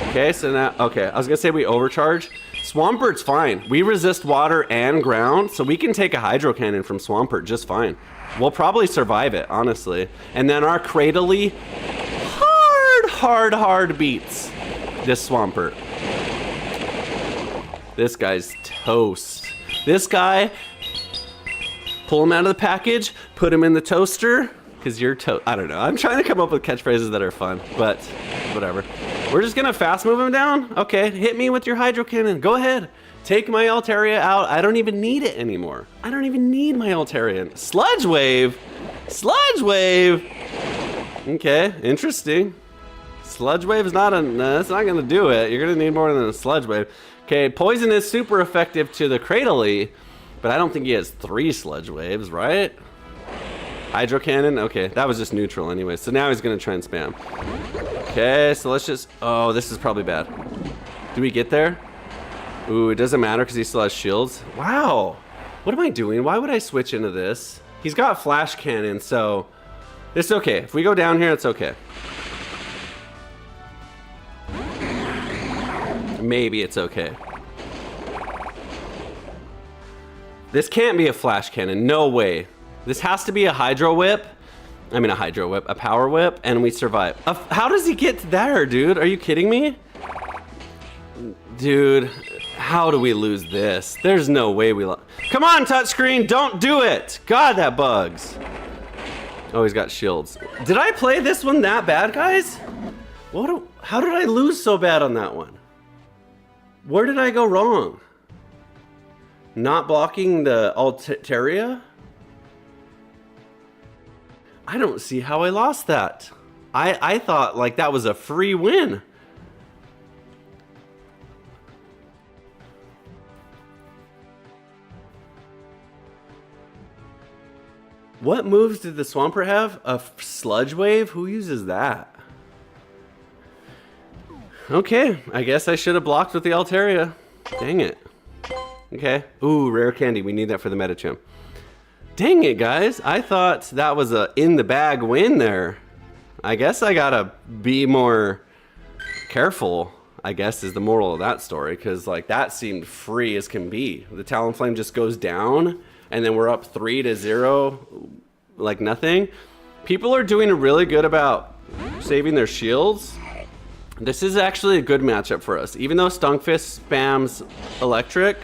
Speaker 2: Okay, so now, okay, I was gonna say we overcharge. Swampurt's fine. We resist water and ground, so we can take a Hydro Cannon from Swampert just fine. We'll probably survive it, honestly. And then our Cradily hard beats this Swampert. This guy's toast. This guy, pull him out of the package, put him in the toaster, because you're I don't know. I'm trying to come up with catchphrases that are fun, but whatever. We're just gonna fast move him down? Okay, hit me with your Hydro Cannon. Go ahead. Take my Altaria out. I don't even need it anymore. I don't even need my Altaria. Sludge Wave? Sludge Wave! Okay, interesting. Sludge Wave is not that's not gonna do it. You're gonna need more than a Sludge Wave. Okay, Poison is super effective to the Cradily, but I don't think he has 3 Sludge Waves, right? Hydro Cannon? Okay, that was just neutral anyway. So now he's gonna try and spam. Okay, so let's just, oh, this is probably bad. Do we get there? Ooh, it doesn't matter because he still has shields. Wow, what am I doing? Why would I switch into this? He's got Flash Cannon, so it's okay. If we go down here, it's okay. Maybe it's okay. This can't be a flash cannon. No way. This has to be a hydro whip. I mean, a power whip, and we survive. How does he get there, dude? Are you kidding me? Dude, how do we lose this? There's no way we Come on, touchscreen, don't do it! God, that bugs. Oh, he's got shields. Did I play this one that bad, guys? How did I lose so bad on that one? Where did I go wrong? Not blocking the Altaria? I don't see how I lost that. I thought like that was a free win. What moves did the Swampert have? A sludge wave? Who uses that? Okay, I guess I should have blocked with the Altaria. Dang it. Okay. Ooh, rare candy. We need that for the Medicham. Dang it, guys. I thought that was a in-the-bag win there. I guess I gotta be more careful, I guess, is the moral of that story. Because, like, that seemed free as can be. The Talonflame just goes down, and then we're up 3-0, like nothing. People are doing really good about saving their shields. This is actually a good matchup for us. Even though Stunkfist spams electric,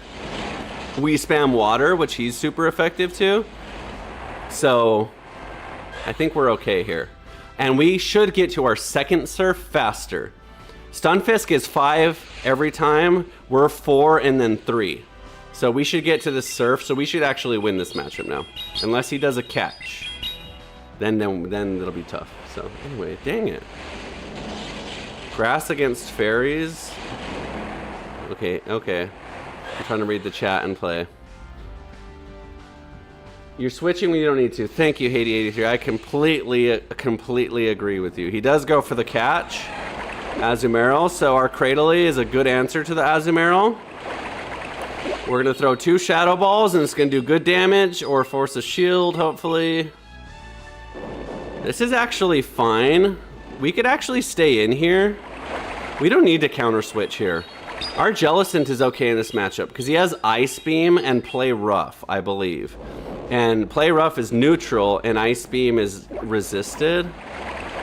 Speaker 2: we spam water, which he's super effective too. So I think we're okay here. And we should get to our second surf faster. Stunfisk is 5 every time. We're 4 and then 3. So we should get to the surf. So we should actually win this matchup now. Unless he does a catch. Then it'll be tough. So anyway, dang it. Grass against fairies. Okay. I'm trying to read the chat and play. You're switching when you don't need to. Thank you, Haiti83. I completely agree with you. He does go for the catch, Azumarill. So our Cradily is a good answer to the Azumarill. We're gonna throw 2 Shadow Balls and it's gonna do good damage or force a shield, hopefully. This is actually fine. We could actually stay in here. We don't need to counter switch here. Our Jellicent is okay in this matchup because he has Ice Beam and Play Rough, I believe. And Play Rough is neutral and Ice Beam is resisted.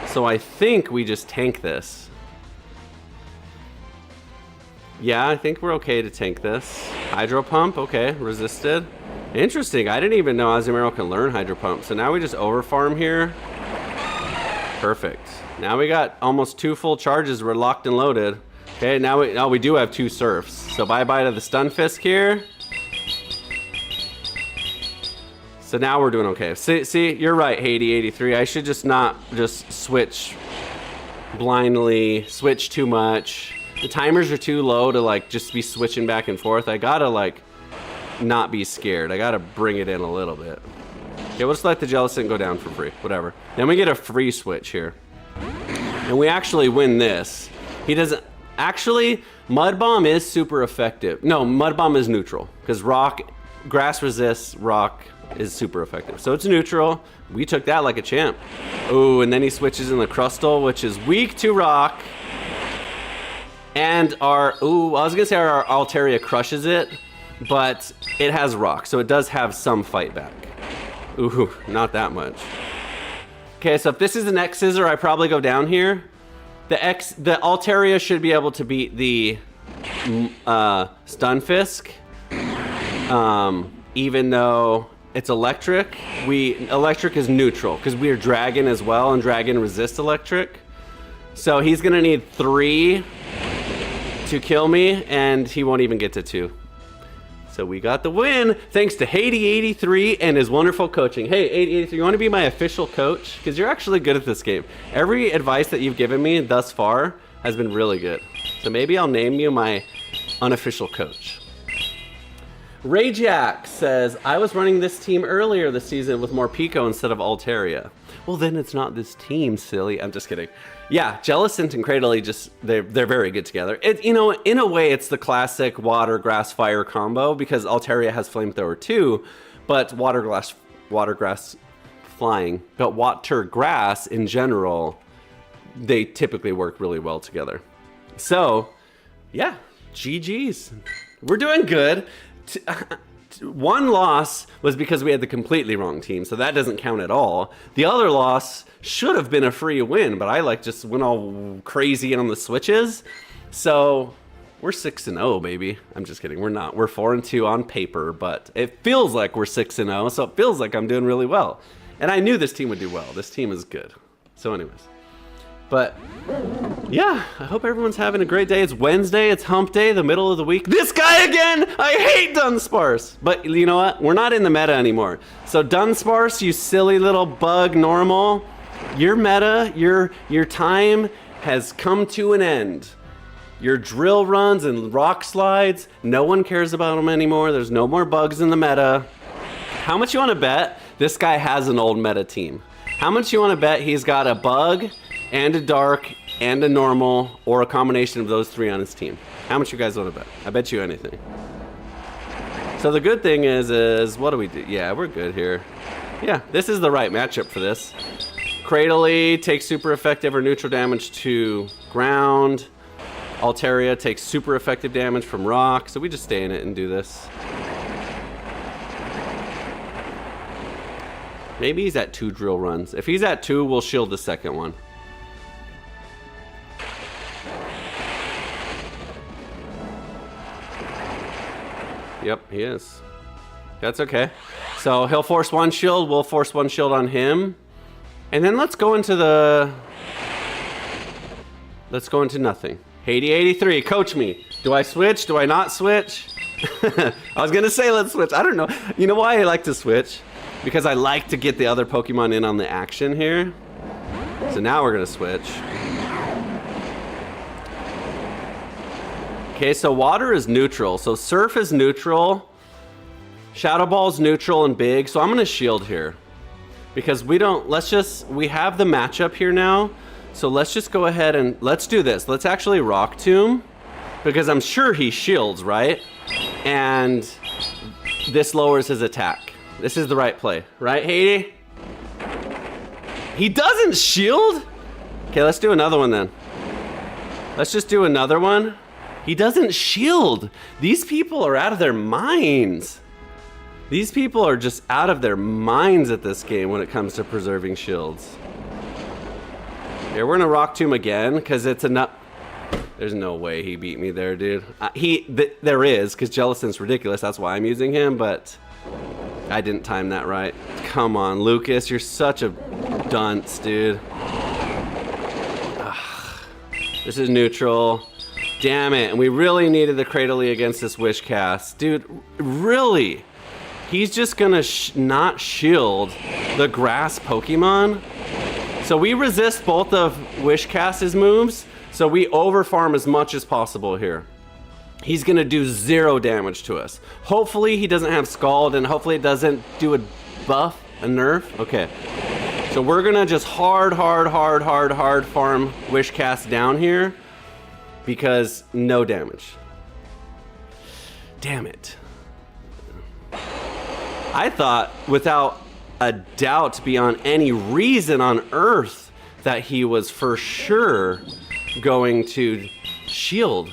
Speaker 2: So I think we just tank this. Yeah, I think we're okay to tank this. Hydro Pump, okay, resisted. Interesting, I didn't even know Azumarill can learn Hydro Pump. So now we just overfarm here. Perfect. Now we got almost 2 full charges. We're locked and loaded. Okay, now we do have 2 surfs. So bye-bye to the Stunfisk here. So now we're doing okay. See, you're right, Haiti83. I should just not just switch blindly, switch too much. The timers are too low to like just be switching back and forth. I gotta like not be scared. I gotta bring it in a little bit. Okay, we'll just let the Jellicent go down for free. Whatever. Then we get a free switch here. And we actually win this. He doesn't... Actually, Mud Bomb is super effective. No, Mud Bomb is neutral. Because grass resists, rock is super effective. So it's neutral. We took that like a champ. Ooh, and then he switches in the Crustle, which is weak to rock. And I was gonna say our Altaria crushes it, but it has rock. So it does have some fight back. Ooh, not that much. Okay, so if this is an X Scissor, I probably go down here. The Altaria should be able to beat the Stunfisk. Even though it's electric, electric is neutral because we are dragon as well, and dragon resists electric. So he's gonna need 3 to kill me, and he won't even get to 2. So we got the win, thanks to Haiti83 and his wonderful coaching. Hey, Haiti83, you want to be my official coach? Because you're actually good at this game. Every advice that you've given me thus far has been really good. So maybe I'll name you my unofficial coach. Rayjack says, I was running this team earlier this season with more Pico instead of Altaria. Well, then it's not this team, silly. I'm just kidding. Yeah, Jellicent and Cradily they're very good together. In a way, it's the classic water, grass, fire combo because Altaria has flamethrower too, but water, grass, flying. But water, grass in general, they typically work really well together. So, yeah, GG's. We're doing good. one loss was because we had the completely wrong team, so that doesn't count at all. The other loss should have been a free win, but I like just went all crazy on the switches. So we're 6-0, baby. I'm just kidding. We're not. We're 4-2 on paper, but it feels like we're 6-0, so it feels like I'm doing really well. And I knew this team would do well. This team is good. So anyways. But yeah, I hope everyone's having a great day. It's Wednesday, it's hump day, the middle of the week. This guy again! I hate Dunsparce! But you know what? We're not in the meta anymore. So Dunsparce, you silly little bug normal, your meta, your time has come to an end. Your drill runs and rock slides, no one cares about them anymore. There's no more bugs in the meta. How much you want to bet this guy has an old meta team? How much you want to bet he's got a bug and a dark and a normal, or a combination of those three on his team? How much you guys want to bet? I bet you anything. So the good thing is what do we do? Yeah, we're good here. Yeah, this is the right matchup for this. Cradily takes super effective or neutral damage to ground. Altaria takes super effective damage from rock. So we just stay in it and do this. Maybe he's at 2 drill runs. If he's at 2, we'll shield the second one. Yep, he is. That's okay. So he'll force 1 shield, we'll force 1 shield on him. And then let's go into nothing. Haiti 83, coach me. Do I switch? Do I not switch? I was gonna say let's switch. I don't know. You know why I like to switch? Because I like to get the other Pokemon in on the action here. So now we're gonna switch. Okay, so water is neutral. So surf is neutral. Shadow Ball's neutral and big. So I'm gonna shield here. Because we have the matchup here now. So let's just go ahead and let's do this. Let's actually Rock Tomb. Because I'm sure he shields, right? And this lowers his attack. This is the right play, right, Haiti? He doesn't shield? Okay, let's do another one then. Let's just do another one. He doesn't shield. These people are out of their minds. These people are just out of their minds at this game when it comes to preserving shields. Here, we're gonna Rock Tomb again, because it's enough. There's no way he beat me there, dude. There is, because Jellicent's ridiculous. That's why I'm using him, but I didn't time that right. Come on, Lucas. You're such a dunce, dude. Ugh. This is neutral. Damn it. And we really needed the Cradily against this Wish Cast. Dude, really? He's just gonna not shield the grass Pokemon? So we resist both of Wish Cast's moves, so we overfarm as much as possible here. He's gonna do 0 damage to us. Hopefully he doesn't have Scald, and hopefully it doesn't do a buff, a nerf. Okay. So we're gonna just hard farm Wish Cast down here, because no damage. Damn it. I thought without a doubt beyond any reason on earth that he was for sure going to shield.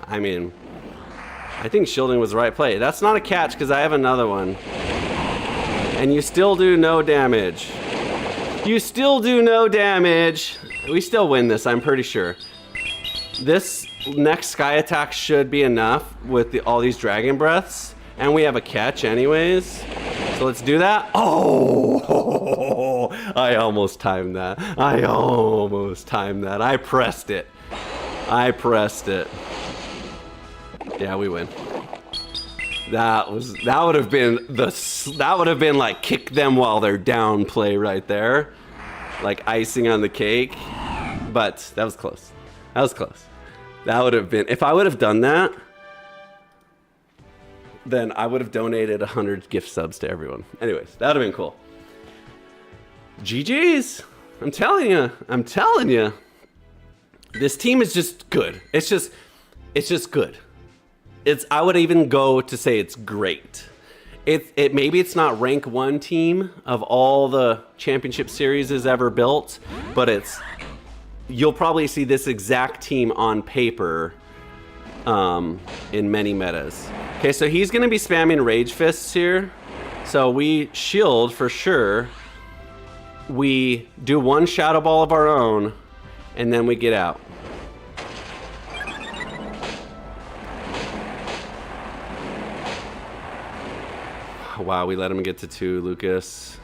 Speaker 2: I mean, I think shielding was the right play. That's not a catch because I have another one. And you still do no damage. You still do no damage. We still win this, I'm pretty sure. This next Sky Attack should be enough with all these Dragon Breaths. And we have a catch anyways. So let's do that. Oh, I almost timed that. I pressed it. Yeah, we win. That would have been like kick them while they're down play right there. Like icing on the cake. But that was close. That would have been, if I would have done that, then I would have donated 100 gift subs to everyone. Anyways, that would have been cool. GG's. I'm telling you. This team is just good. It's just good. I would even go to say it's great. Maybe it's not rank 1 team of all the championship series is ever built, but you'll probably see this exact team on paper in many metas. Okay, so he's gonna be spamming Rage Fists here. So we shield for sure. We do one Shadow Ball of our own, and then we get out. Wow, we let him get to 2, Lucas.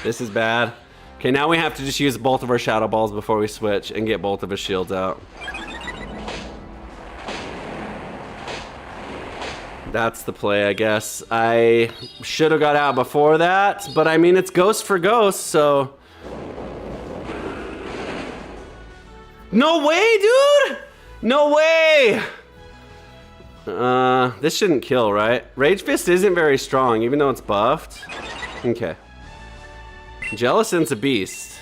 Speaker 2: This is bad. Okay, now we have to just use both of our Shadow Balls before we switch and get both of his shields out. That's the play, I guess. I should have got out before that, but I mean, it's ghost for ghost, so... No way, dude! No way! This shouldn't kill, right? Rage Fist isn't very strong, even though it's buffed. Okay. Jellicent's a beast.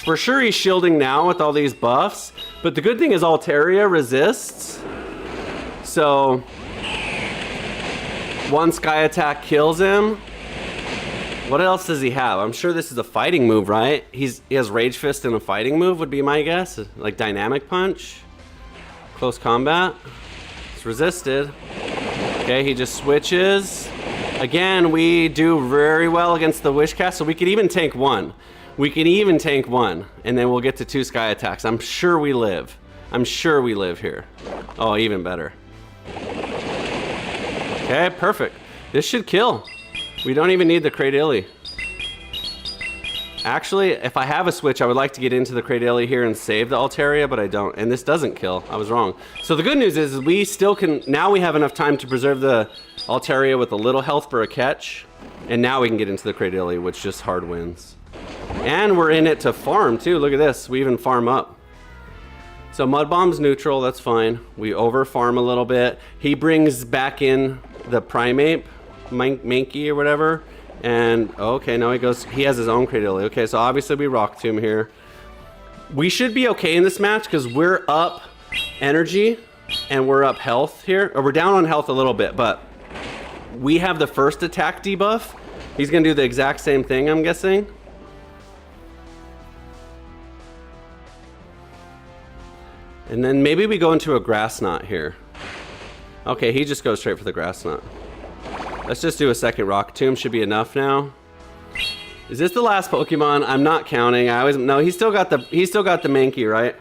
Speaker 2: For sure he's shielding now with all these buffs, but the good thing is Altaria resists. So... one Sky Attack kills him. What else does he have? I'm sure this is a fighting move, right? He has Rage Fist and a fighting move would be my guess. Like Dynamic Punch. Close combat. It's resisted. Okay, he just switches. Again, we do very well against the Wish Cast, so we could even tank 1. We can even tank 1, and then we'll get to 2 Sky Attacks. I'm sure we live. I'm sure we live here. Oh, even better. Okay, perfect. This should kill. We don't even need the Cradilly. Actually, if I have a switch, I would like to get into the Cradilly here and save the Altaria, but I don't. And this doesn't kill. I was wrong. So the good news is we still can... Now we have enough time to preserve the Altaria with a little health for a catch. And now we can get into the Cradilly, which just hard wins. And we're in it to farm, too. Look at this. We even farm up. So Mud Bomb's neutral. That's fine. We over farm a little bit. He brings back in the Primeape, Mankey or whatever, and okay, now he has his own Cradilly. Okay, so obviously we Rock Tomb here. We should be okay in this match because we're up energy and we're up health here, or we're down on health a little bit, but we have the first attack debuff. He's gonna do the exact same thing, I'm guessing. And then maybe we go into a Grass Knot here. Okay, he just goes straight for the Grass Knot. Let's just do a second Rock Tomb. Should be enough now. Is this the last Pokemon? I'm not counting. No. He's still got the Mankey, right?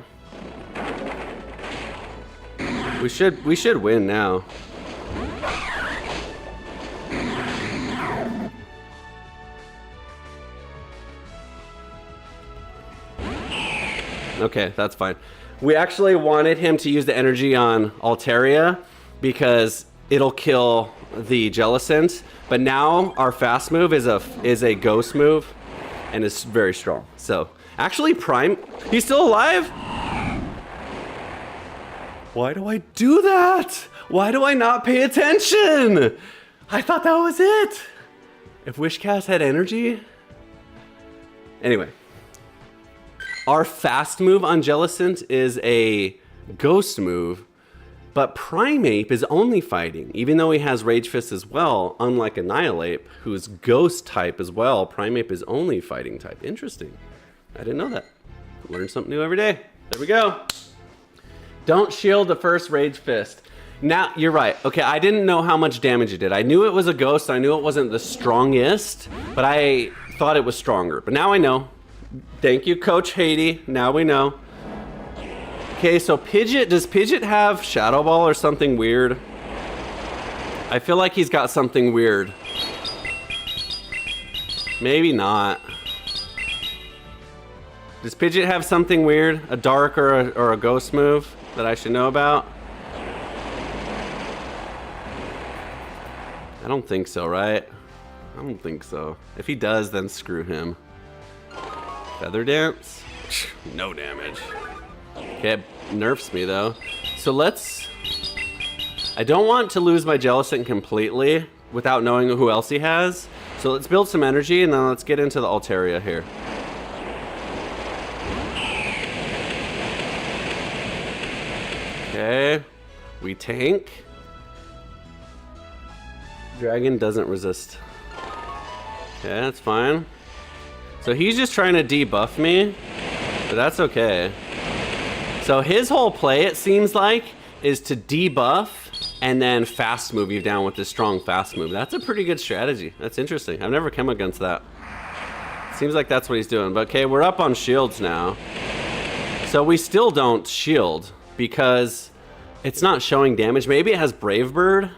Speaker 2: We should win now. Okay, that's fine. We actually wanted him to use the energy on Altaria because it'll kill the Jellicent, but now our fast move is a ghost move and it's very strong. So actually he's still alive? Why do I do that? Why do I not pay attention? I thought that was it. If Wishcast had energy? Anyway. Our fast move on Jellicent is a ghost move, but Primeape is only fighting, even though he has Rage Fist as well, unlike Annihilape, who's ghost type as well. Primeape is only fighting type. Interesting. I didn't know that. Learn something new every day. There we go. Don't shield the first Rage Fist. Now, you're right. Okay, I didn't know how much damage it did. I knew it was a ghost. I knew it wasn't the strongest, but I thought it was stronger. But now I know. Thank you, Coach Haiti. Now we know. Okay, so Pidgeot, does Pidgeot have Shadow Ball or something weird? I feel like he's got something weird. Maybe not. Does Pidgeot have something weird? A dark or a ghost move that I should know about? I don't think so, right? I don't think so. If he does, then screw him. Feather Dance? No damage. Okay, it nerfs me though. So I don't want to lose my Jellicent completely without knowing who else he has. So let's build some energy and then let's get into the Altaria here. Okay, we tank. Dragon doesn't resist. Okay, that's fine. So he's just trying to debuff me, but that's okay. So his whole play, it seems like, is to debuff and then fast move you down with this strong fast move. That's a pretty good strategy. That's interesting. I've never come against that. Seems like that's what he's doing. But okay, we're up on shields now. So we still don't shield because it's not showing damage. Maybe it has Brave Bird.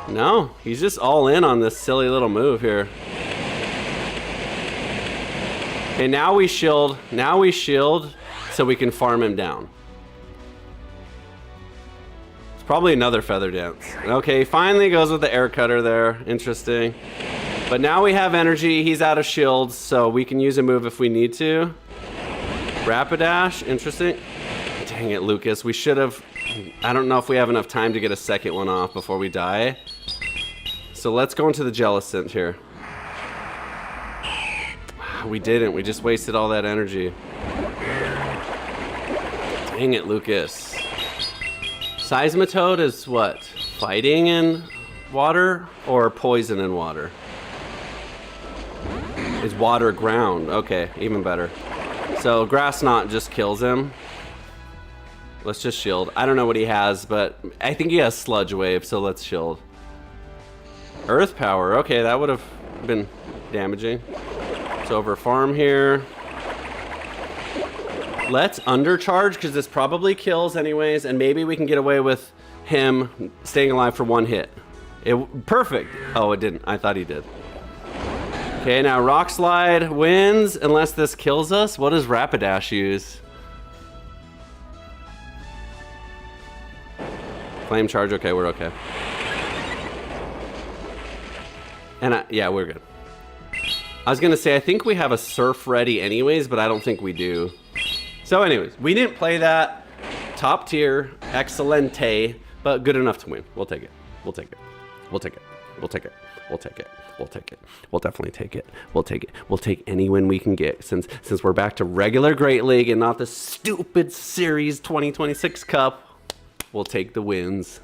Speaker 2: No, he's just all in on this silly little move here. Okay, now we shield. Now we shield so we can farm him down. It's probably another feather dance. Okay, finally goes with the air cutter there. Interesting. But now we have energy. He's out of shields, so we can use a move if we need to. Rapidash, interesting. Dang it, Lucas. We should have... I don't know if we have enough time to get a second one off before we die. So let's go into the Jellicent here. We didn't. We just wasted all that energy. Dang it, Lucas. Seismitoad is what? Fighting in water or poison in water? It's water ground. Okay, even better. So Grass Knot just kills him. Let's just shield. I don't know what he has, but I think he has Sludge Wave, so let's shield. Earth Power. Okay, that would have been damaging. So over farm here. Let's undercharge because this probably kills anyways, and maybe we can get away with him staying alive for one hit. Perfect. Oh, it didn't. I thought he did. Okay, now Rock Slide wins unless this kills us. What does Rapidash use? Flame Charge. Okay, we're okay. And yeah, we're good. I was gonna say, I think we have a Surf ready anyways, but I don't think we do. So anyways, we didn't play that. Top tier, excelente, but good enough to win. We'll take it. We'll take it. We'll take it. We'll take it. We'll take it. We'll take it. We'll definitely take it. We'll take it. We'll take any win we can get since we're back to regular Great League and not the stupid Series 2026 Cup. We'll take the wins.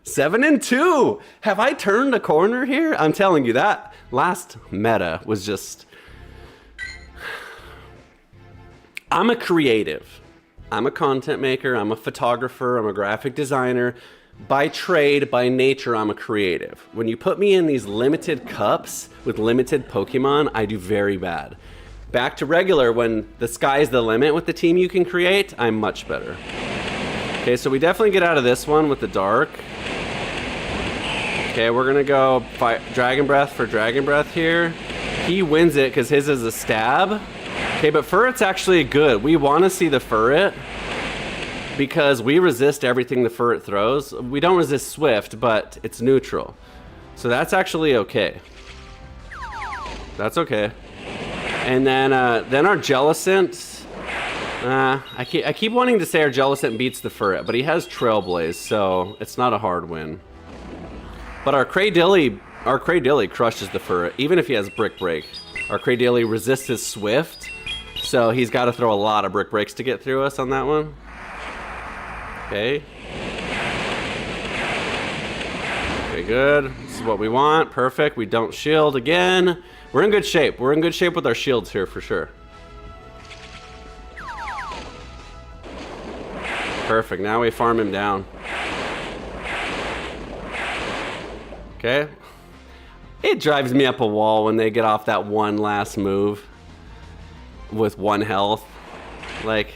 Speaker 2: 7-2. Have I turned a corner here? I'm telling you, that last meta was just... I'm a creative. I'm a content maker. I'm a photographer. I'm a graphic designer. By trade, by nature, I'm a creative. When you put me in these limited cups with limited Pokemon, I do very bad. Back to regular, when the sky's the limit with the team you can create, I'm much better. Okay, so we definitely get out of this one with the Dark. Okay, we're gonna go fight Dragon Breath for Dragon Breath here. He wins it because his is a stab. Okay, but Furret's actually good. We want to see the Furret because we resist everything the Furret throws. We don't resist Swift, but it's neutral. So that's actually okay. That's okay. And then our Jellicent. I keep wanting to say our Jellicent beats the Furret, but he has Trailblaze, so it's not a hard win. But our Cradilly crushes the Furret, even if he has Brick Break. Our Cradilly resists his Swift, so he's got to throw a lot of Brick Breaks to get through us on that one. Okay. Okay, good. This is what we want. Perfect. We don't shield again. We're in good shape. We're in good shape with our shields here for sure. Perfect. Now we farm him down. Okay. It drives me up a wall when they get off that one last move with 1 health. Like,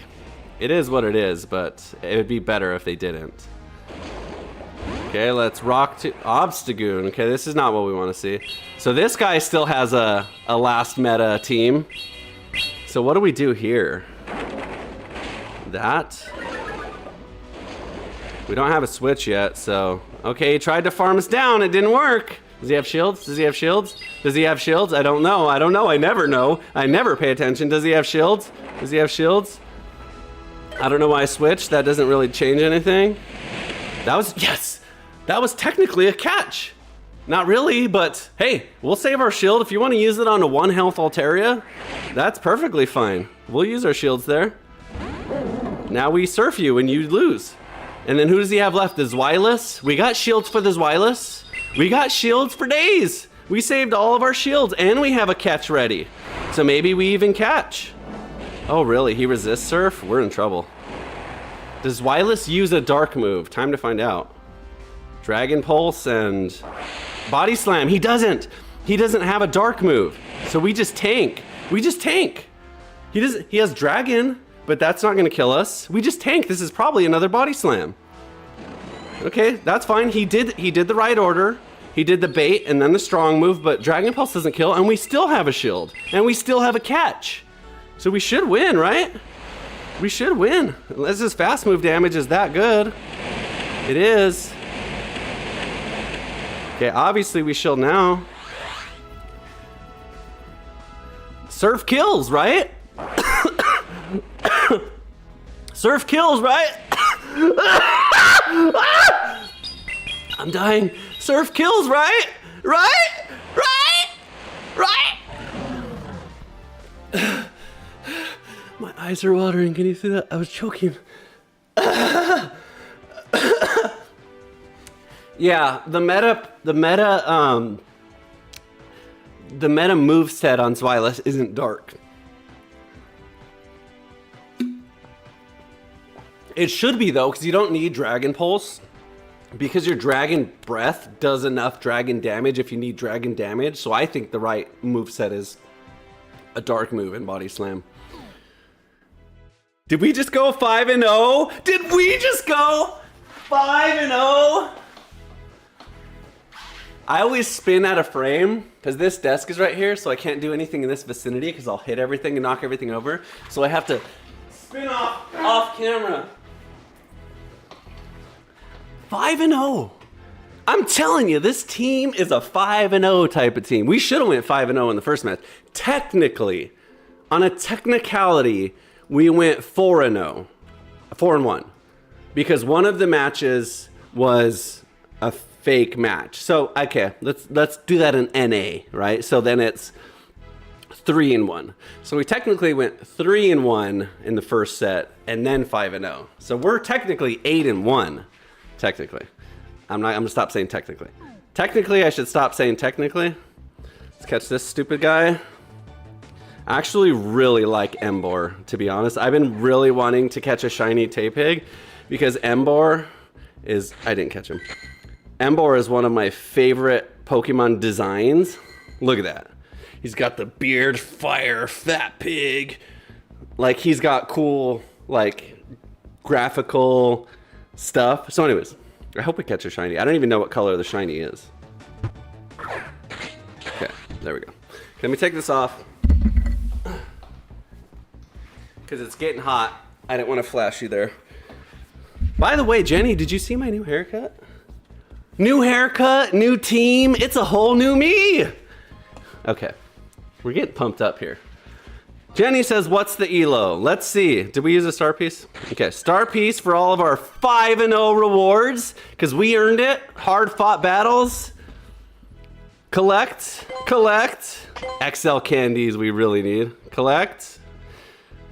Speaker 2: it is what it is, but it would be better if they didn't. Okay, let's rock to Obstagoon. Okay, this is not what we want to see. So this guy still has a last meta team. So what do we do here? That. We don't have a switch yet, so... Okay, he tried to farm us down. It didn't work. Does he have shields? Does he have shields? Does he have shields? I don't know. I don't know. I never know. I never pay attention. Does he have shields? Does he have shields? I don't know why I switched. That doesn't really change anything. That was... Yes! That was technically a catch. Not really, but hey, we'll save our shield. If you want to use it on a 1 health Altaria, that's perfectly fine. We'll use our shields there. Now we surf you and you lose. And then who does he have left? The Zweilous? We got shields for the Zweilous. We got shields for days. We saved all of our shields and we have a catch ready. So maybe we even catch. Oh really, he resists surf? We're in trouble. Does Wylus use a dark move? Time to find out. Dragon Pulse and Body Slam. He doesn't. He doesn't have a dark move. So we just tank. We just tank. He has Dragon, but that's not gonna kill us. We just tank. This is probably another Body Slam. Okay, that's fine. He did the right order. He did the bait and then the strong move, but Dragon Pulse doesn't kill, and we still have a shield. And we still have a catch. So we should win, right? We should win. Unless his fast move damage is that good. It is. Okay, obviously we shield now. Surf kills, right? Surf kills, right? I'm dying. Surf kills, right? Right? My eyes are watering. Can you see that? I was choking. Yeah, the meta moveset on Zweilous isn't dark. It should be though, because you don't need Dragon Pulse. Because your Dragon Breath does enough Dragon damage if you need Dragon damage. So I think the right moveset is a dark move in Body Slam. Did we just go 5-0? Did we just go 5-0? I always spin out of frame because this desk is right here, so I can't do anything in this vicinity because I'll hit everything and knock everything over. So I have to spin off camera. 5-0. I'm telling you, this team is a 5-0 type of team. We should have went 5-0 in the first match. Technically, on a technicality, we went 4-0, 4-1, because one of the matches was a fake match. So okay, let's do that in NA, right? So then it's 3-1. So we technically went 3-1 in the first set, and then 5-0. So we're technically 8-1. Technically, I'm gonna stop saying technically. Technically, I should stop saying technically. Let's catch this stupid guy. I actually really like Embor, to be honest. I've been really wanting to catch a shiny Tepig because Embor is, I didn't catch him. Embor is one of my favorite Pokemon designs. Look at that. He's got the beard, fire, fat pig. Like, he's got cool, like, graphical stuff. So anyways, I hope we catch a shiny. I don't even know what color the shiny is. Okay, there we go. Let me take this off. Because it's getting hot. I didn't want to flash you there. By the way, Jenny, did you see my new haircut? New haircut, new team. It's a whole new me. Okay, we're getting pumped up here. Jenny says, what's the ELO? Let's see. Did we use a star piece? Okay, star piece for all of our 5-0 rewards, because we earned it. Hard fought battles. Collect. XL candies we really need. Collect.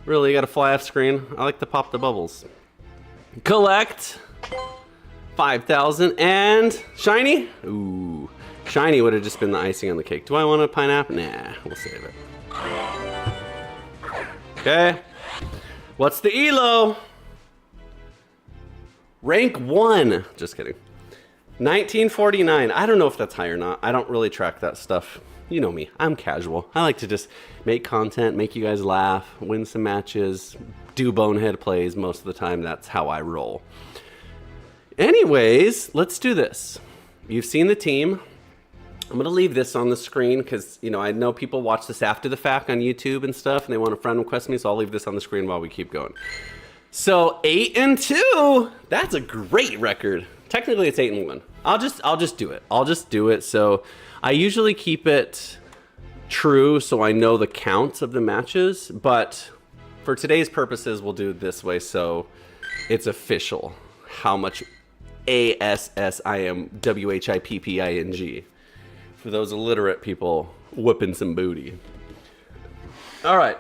Speaker 2: Really, you gotta fly off screen. I like to pop the bubbles. Collect. 5,000 and shiny. Ooh, shiny would have just been the icing on the cake. Do I want a pineapple? Nah, we'll save it. Okay, what's the ELO? Rank 1. Just kidding. 1949. I don't know if that's high or not. I don't really track that stuff. You know me, I'm casual. I like to just make content, make you guys laugh, win some matches, do bonehead plays most of the time. That's how I roll. Anyways, let's do this. You've seen the team. I'm gonna leave this on the screen because, you know, I know people watch this after the fact on YouTube and stuff and they want to friend request me, so I'll leave this on the screen while we keep going. So 8-2, that's a great record. Technically it's 8-1. I'll just do it. I'll just do it. So I usually keep it true so I know the count of the matches, but for today's purposes, we'll do it this way so it's official how much ASS I am WHIPPING. For those illiterate people whooping some booty. All right.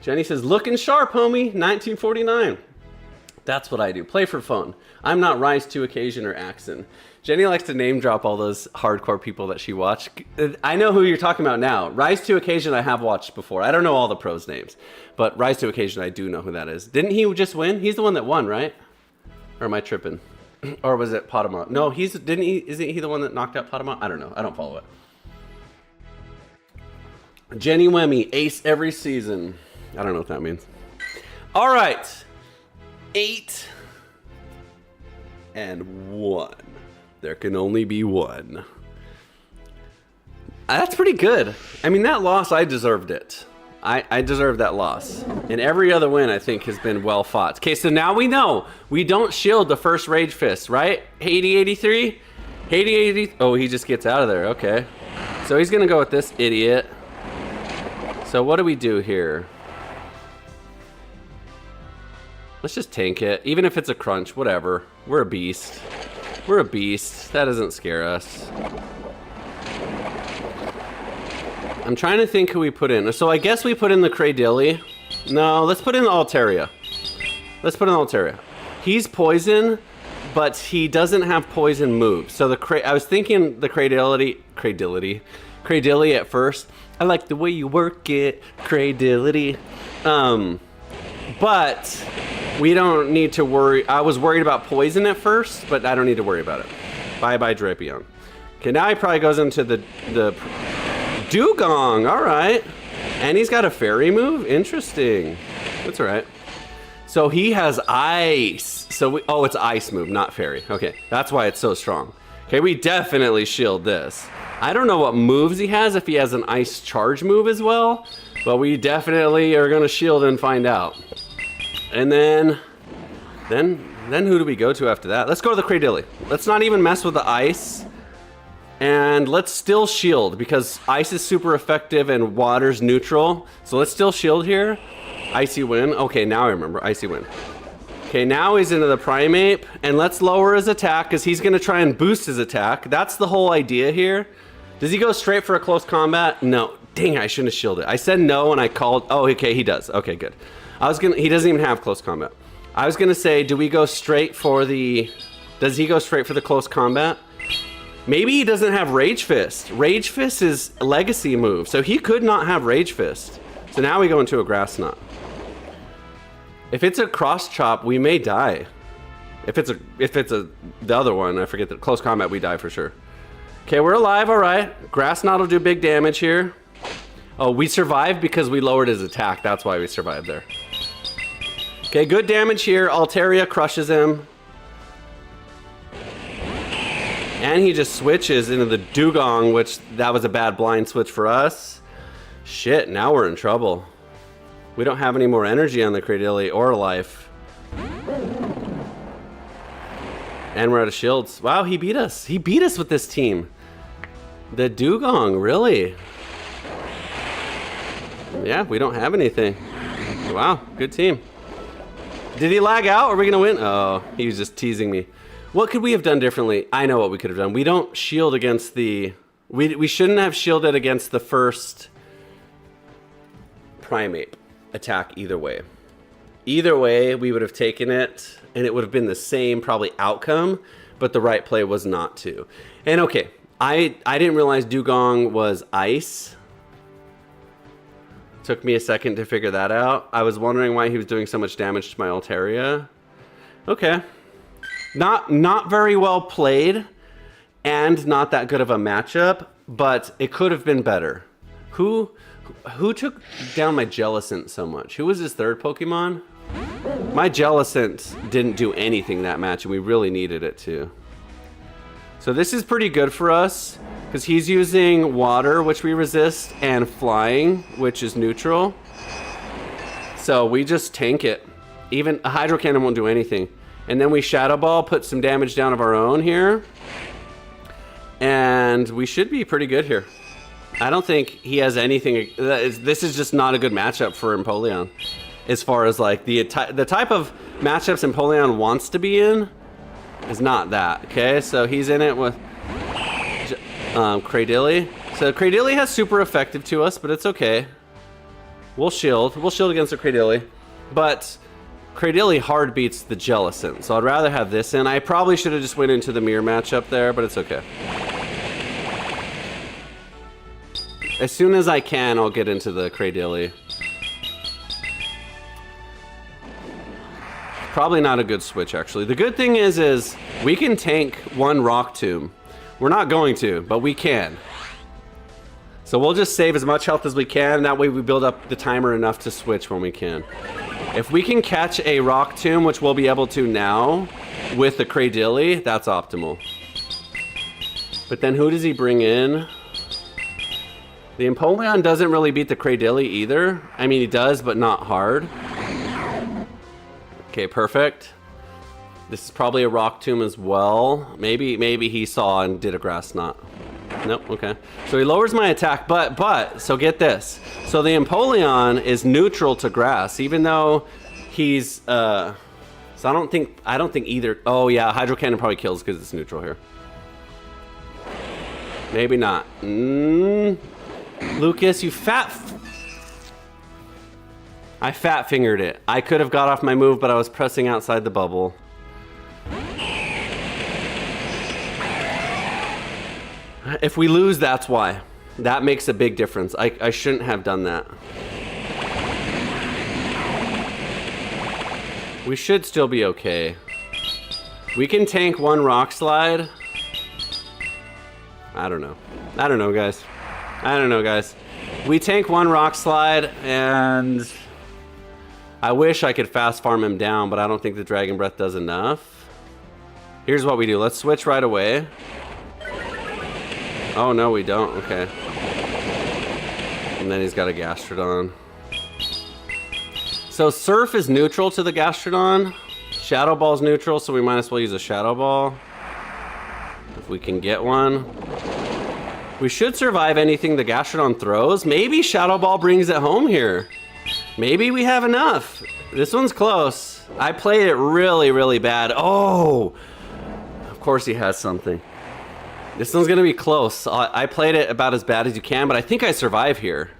Speaker 2: Jenny says, looking sharp, homie. 1949. That's what I do. Play for fun. I'm not Rise to Occasion or Axon. Jenny likes to name drop all those hardcore people that she watched. I know who you're talking about now. Rise to Occasion I have watched before. I don't know all the pros' names, but Rise to Occasion I do know who that is. Didn't he just win? He's the one that won, right? Or am I tripping? Or was it Potamon? No, isn't he the one that knocked out Potamon? I don't know. I don't follow it. Jenny Wemmy, ace every season. I don't know what that means. All right. 8 and 1. There can only be one. That's pretty good. I mean, that loss, I deserved it. I deserved that loss. And every other win, I think, has been well fought. Okay, so now we know. We don't shield the first Rage Fist, right? 80-83? 80-80? Oh, he just gets out of there. Okay. So he's going to go with this idiot. So what do we do here? Let's just tank it. Even if it's a crunch, whatever. We're a beast. We're a beast. That doesn't scare us. I'm trying to think who we put in. So I guess we put in the Cradilly. No, let's put in the Altaria. Let's put in the Altaria. He's poison, but he doesn't have poison moves. So I was thinking the Cradilly at first. I like the way you work it, Cradilly. But we don't need to worry. I was worried about poison at first, but I don't need to worry about it. Bye-bye, Drapion. Okay, now he probably goes into the Dugong, all right. And he's got a fairy move? Interesting. That's all right. So he has ice. So it's ice move, not fairy. Okay, that's why it's so strong. Okay, we definitely shield this. I don't know what moves he has, if he has an ice charge move as well, but we definitely are gonna shield and find out. And then who do we go to after that? Let's go to the Cradilly. Let's not even mess with the ice. And let's still shield, because ice is super effective and water's neutral. So let's still shield here. Icy Wind. Okay, now I remember. Icy Wind. Okay, now he's into the Primeape. And let's lower his attack, because he's going to try and boost his attack. That's the whole idea here. Does he go straight for a close combat? No. Dang, I shouldn't have shielded. I said no and I called. Oh, okay, he does. Okay, good. He doesn't even have close combat. I was going to say, do we go straight for the... Does he go straight for the close combat? Maybe he doesn't have Rage Fist. Rage Fist is a legacy move, so he could not have Rage Fist. So now we go into a Grass Knot. If it's a Cross Chop, we may die. If it's the other one, I forget the close combat, we die for sure. Okay, we're alive, all right. Grass Knot will do big damage here. Oh, we survived because we lowered his attack. That's why we survived there. Okay, good damage here. Altaria crushes him. And he just switches into the Dugong, which that was a bad blind switch for us. Shit, now we're in trouble. We don't have any more energy on the Cradilly or life. And we're out of shields. Wow, he beat us. He beat us with this team. The Dugong, really? Yeah, we don't have anything. Wow, good team. Did he lag out? Are we gonna win? Oh, he was just teasing me. What could we have done differently? I know what we could have done. We don't shield against the... We shouldn't have shielded against the first Primeape attack either way. Either way, we would have taken it, and it would have been the same probably outcome, but the right play was not to. And okay, I didn't realize Dugong was ice. Took me a second to figure that out. I was wondering why he was doing so much damage to my Altaria. Okay. Not very well played, and not that good of a matchup, but it could have been better. Who took down my Jellicent so much? Who was his third Pokemon? My Jellicent didn't do anything that match, and we really needed it to. So this is pretty good for us, because he's using water, which we resist, and flying, which is neutral. So we just tank it. Even a Hydro Cannon won't do anything. And then we Shadow Ball, put some damage down of our own here. And we should be pretty good here. I don't think he has anything. This is just not a good matchup for Empoleon. As far as like the type of matchups Empoleon wants to be in is not that. Okay, so he's in it with Cradilly. So Cradilly has super effective to us, but it's okay. We'll shield. We'll shield against the Cradilly. But Cradilly hard beats the Jellicent, so I'd rather have this in. I probably should have just went into the mirror matchup there, but it's okay. As soon as I can, I'll get into the Cradilly. probably not a good switch, actually. The good thing is we can tank one Rock Tomb. We're not going to, but we can. So we'll just save as much health as we can. That way we build up the timer enough to switch when we can. If we can catch a Rock Tomb, which we'll be able to now with the Cradilly, that's optimal. But then who does he bring in? The Empoleon doesn't really beat the Cradilly either. I mean, he does, but not hard. Okay, perfect. This is probably a Rock Tomb as well. Maybe he saw and did a Grass Knot. Nope, okay. So he lowers my attack, but, so get this. So the Empoleon is neutral to Grass, even though he's, so I don't think either, oh yeah, Hydro Cannon probably kills because it's neutral here. Maybe not. Lucas, you I fat fingered it. I could have got off my move, but I was pressing outside the bubble. If we lose, that's why. That makes a big difference. I shouldn't have done that. We should still be okay. We can tank one Rock Slide. I don't know. I don't know, guys. I don't know, guys. We tank one Rock Slide, and I wish I could fast farm him down, but I don't think the Dragon Breath does enough. Here's what we do. Let's switch right away. Oh, no, we don't. Okay. And then he's got a Gastrodon. So Surf is neutral to the Gastrodon. Shadow Ball's neutral, so we might as well use a Shadow Ball. If we can get one. We should survive anything the Gastrodon throws. Maybe Shadow Ball brings it home here. Maybe we have enough. This one's close. I played it really, really bad. Oh! Of course he has something. This one's gonna be close. I played it about as bad as you can, but I think I survive here.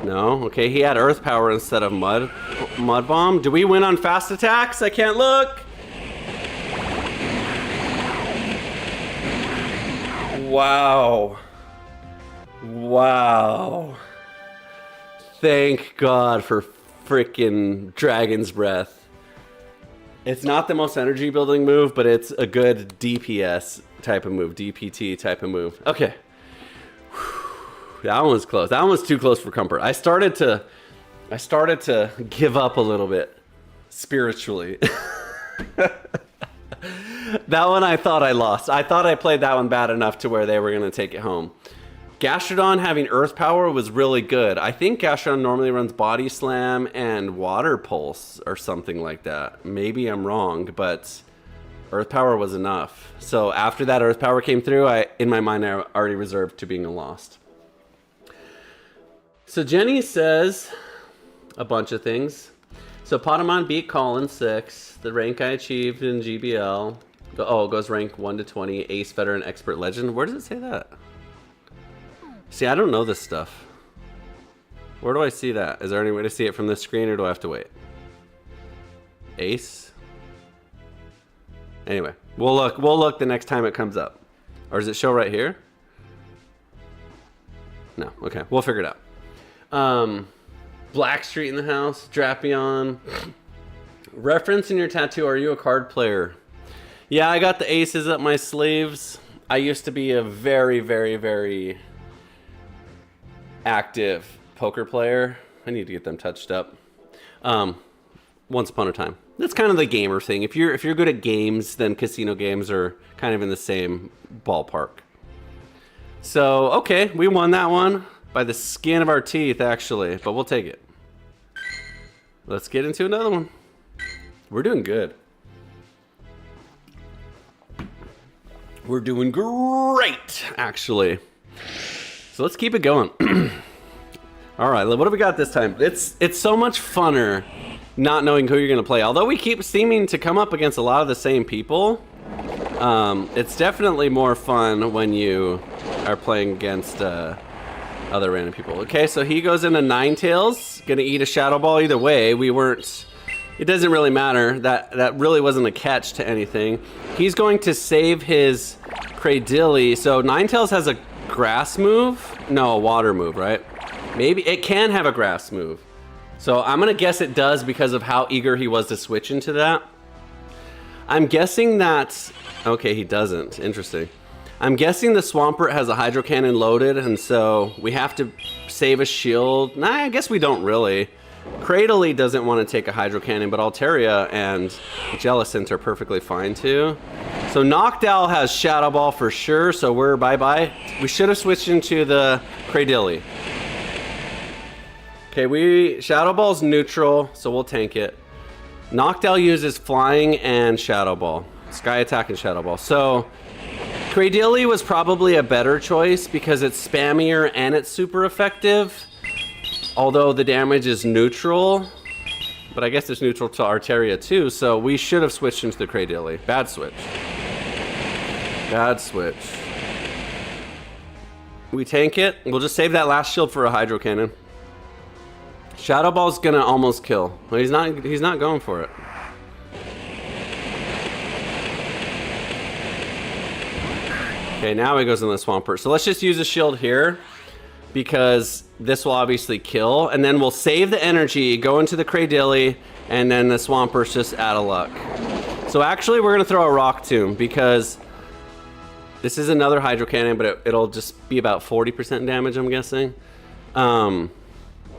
Speaker 2: No? Okay, he had Earth Power instead of Mud Bomb. Do we win on fast attacks? I can't look. Wow. Wow. Thank God for freaking Dragon's Breath. It's not the most energy building move, but it's a good DPS type of move, DPT type of move. Okay. That one was close. That one was too close for comfort. I started to give up a little bit spiritually. That one I thought I lost. I thought I played that one bad enough to where they were going to take it home. Gastrodon having Earth Power was really good. I think Gastrodon normally runs Body Slam and Water Pulse or something like that. Maybe I'm wrong, but Earth Power was enough. So after that Earth Power came through, in my mind, I already reserved to being a lost. So Jenny says a bunch of things. So Potamon beat Colin 6. The rank I achieved in GBL. Oh, it goes rank 1 to 20. Ace, Veteran, Expert, Legend. Where does it say that? See, I don't know this stuff. Where do I see that? Is there any way to see it from this screen, or do I have to wait? Ace? Anyway, we'll look the next time it comes up. Or does it show right here? No, okay, we'll figure it out. Blackstreet in the house, Drapion. Reference in your tattoo, are you a card player? Yeah, I got the aces up my sleeves. I used to be a very, very, very active poker player. I need to get them touched up. Once upon a time. That's kind of the gamer thing. If you're good at games, then casino games are kind of in the same ballpark. So, okay, we won that one by the skin of our teeth, actually, but we'll take it. Let's get into another one. We're doing good. We're doing great, actually. So let's keep it going. All right, what do we got this time? It's so much funner not knowing who you're going to play. Although we keep seeming to come up against a lot of the same people, it's definitely more fun when you are playing against other random people. Okay, so he goes into Ninetales, going to eat a Shadow Ball either way. We weren't... It doesn't really matter. That really wasn't a catch to anything. He's going to save his Cradilly. So Ninetales has a grass move? No, a water move, right? Maybe it can have a grass move. So I'm gonna guess it does because of how eager he was to switch into that. I'm guessing that, okay, he doesn't, interesting. I'm guessing the Swampert has a Hydro Cannon loaded, and so we have to save a shield. Nah, I guess we don't really. Cradily doesn't want to take a Hydro Cannon, but Altaria and Jellicent are perfectly fine too. So Noctowl has Shadow Ball for sure, so we're bye-bye. We should have switched into the Cradily. Okay, Shadow Ball's neutral, so we'll tank it. Noctowl uses Flying and Shadow Ball. Sky Attack and Shadow Ball. So Cradily was probably a better choice because it's spammier and it's super effective. Although the damage is neutral. But I guess it's neutral to Altaria too, so we should have switched into the Cradily. Bad switch. Bad switch. We tank it. We'll just save that last shield for a Hydro Cannon. Shadow Ball's gonna almost kill. Well, he's not going for it. Okay, now he goes in the Swampert. So let's just use a shield here because this will obviously kill, and then we'll save the energy, go into the Cradily, and then the Swampert's just out of luck. So actually we're gonna throw a Rock Tomb because this is another Hydro Cannon, but it'll just be about 40% damage, I'm guessing.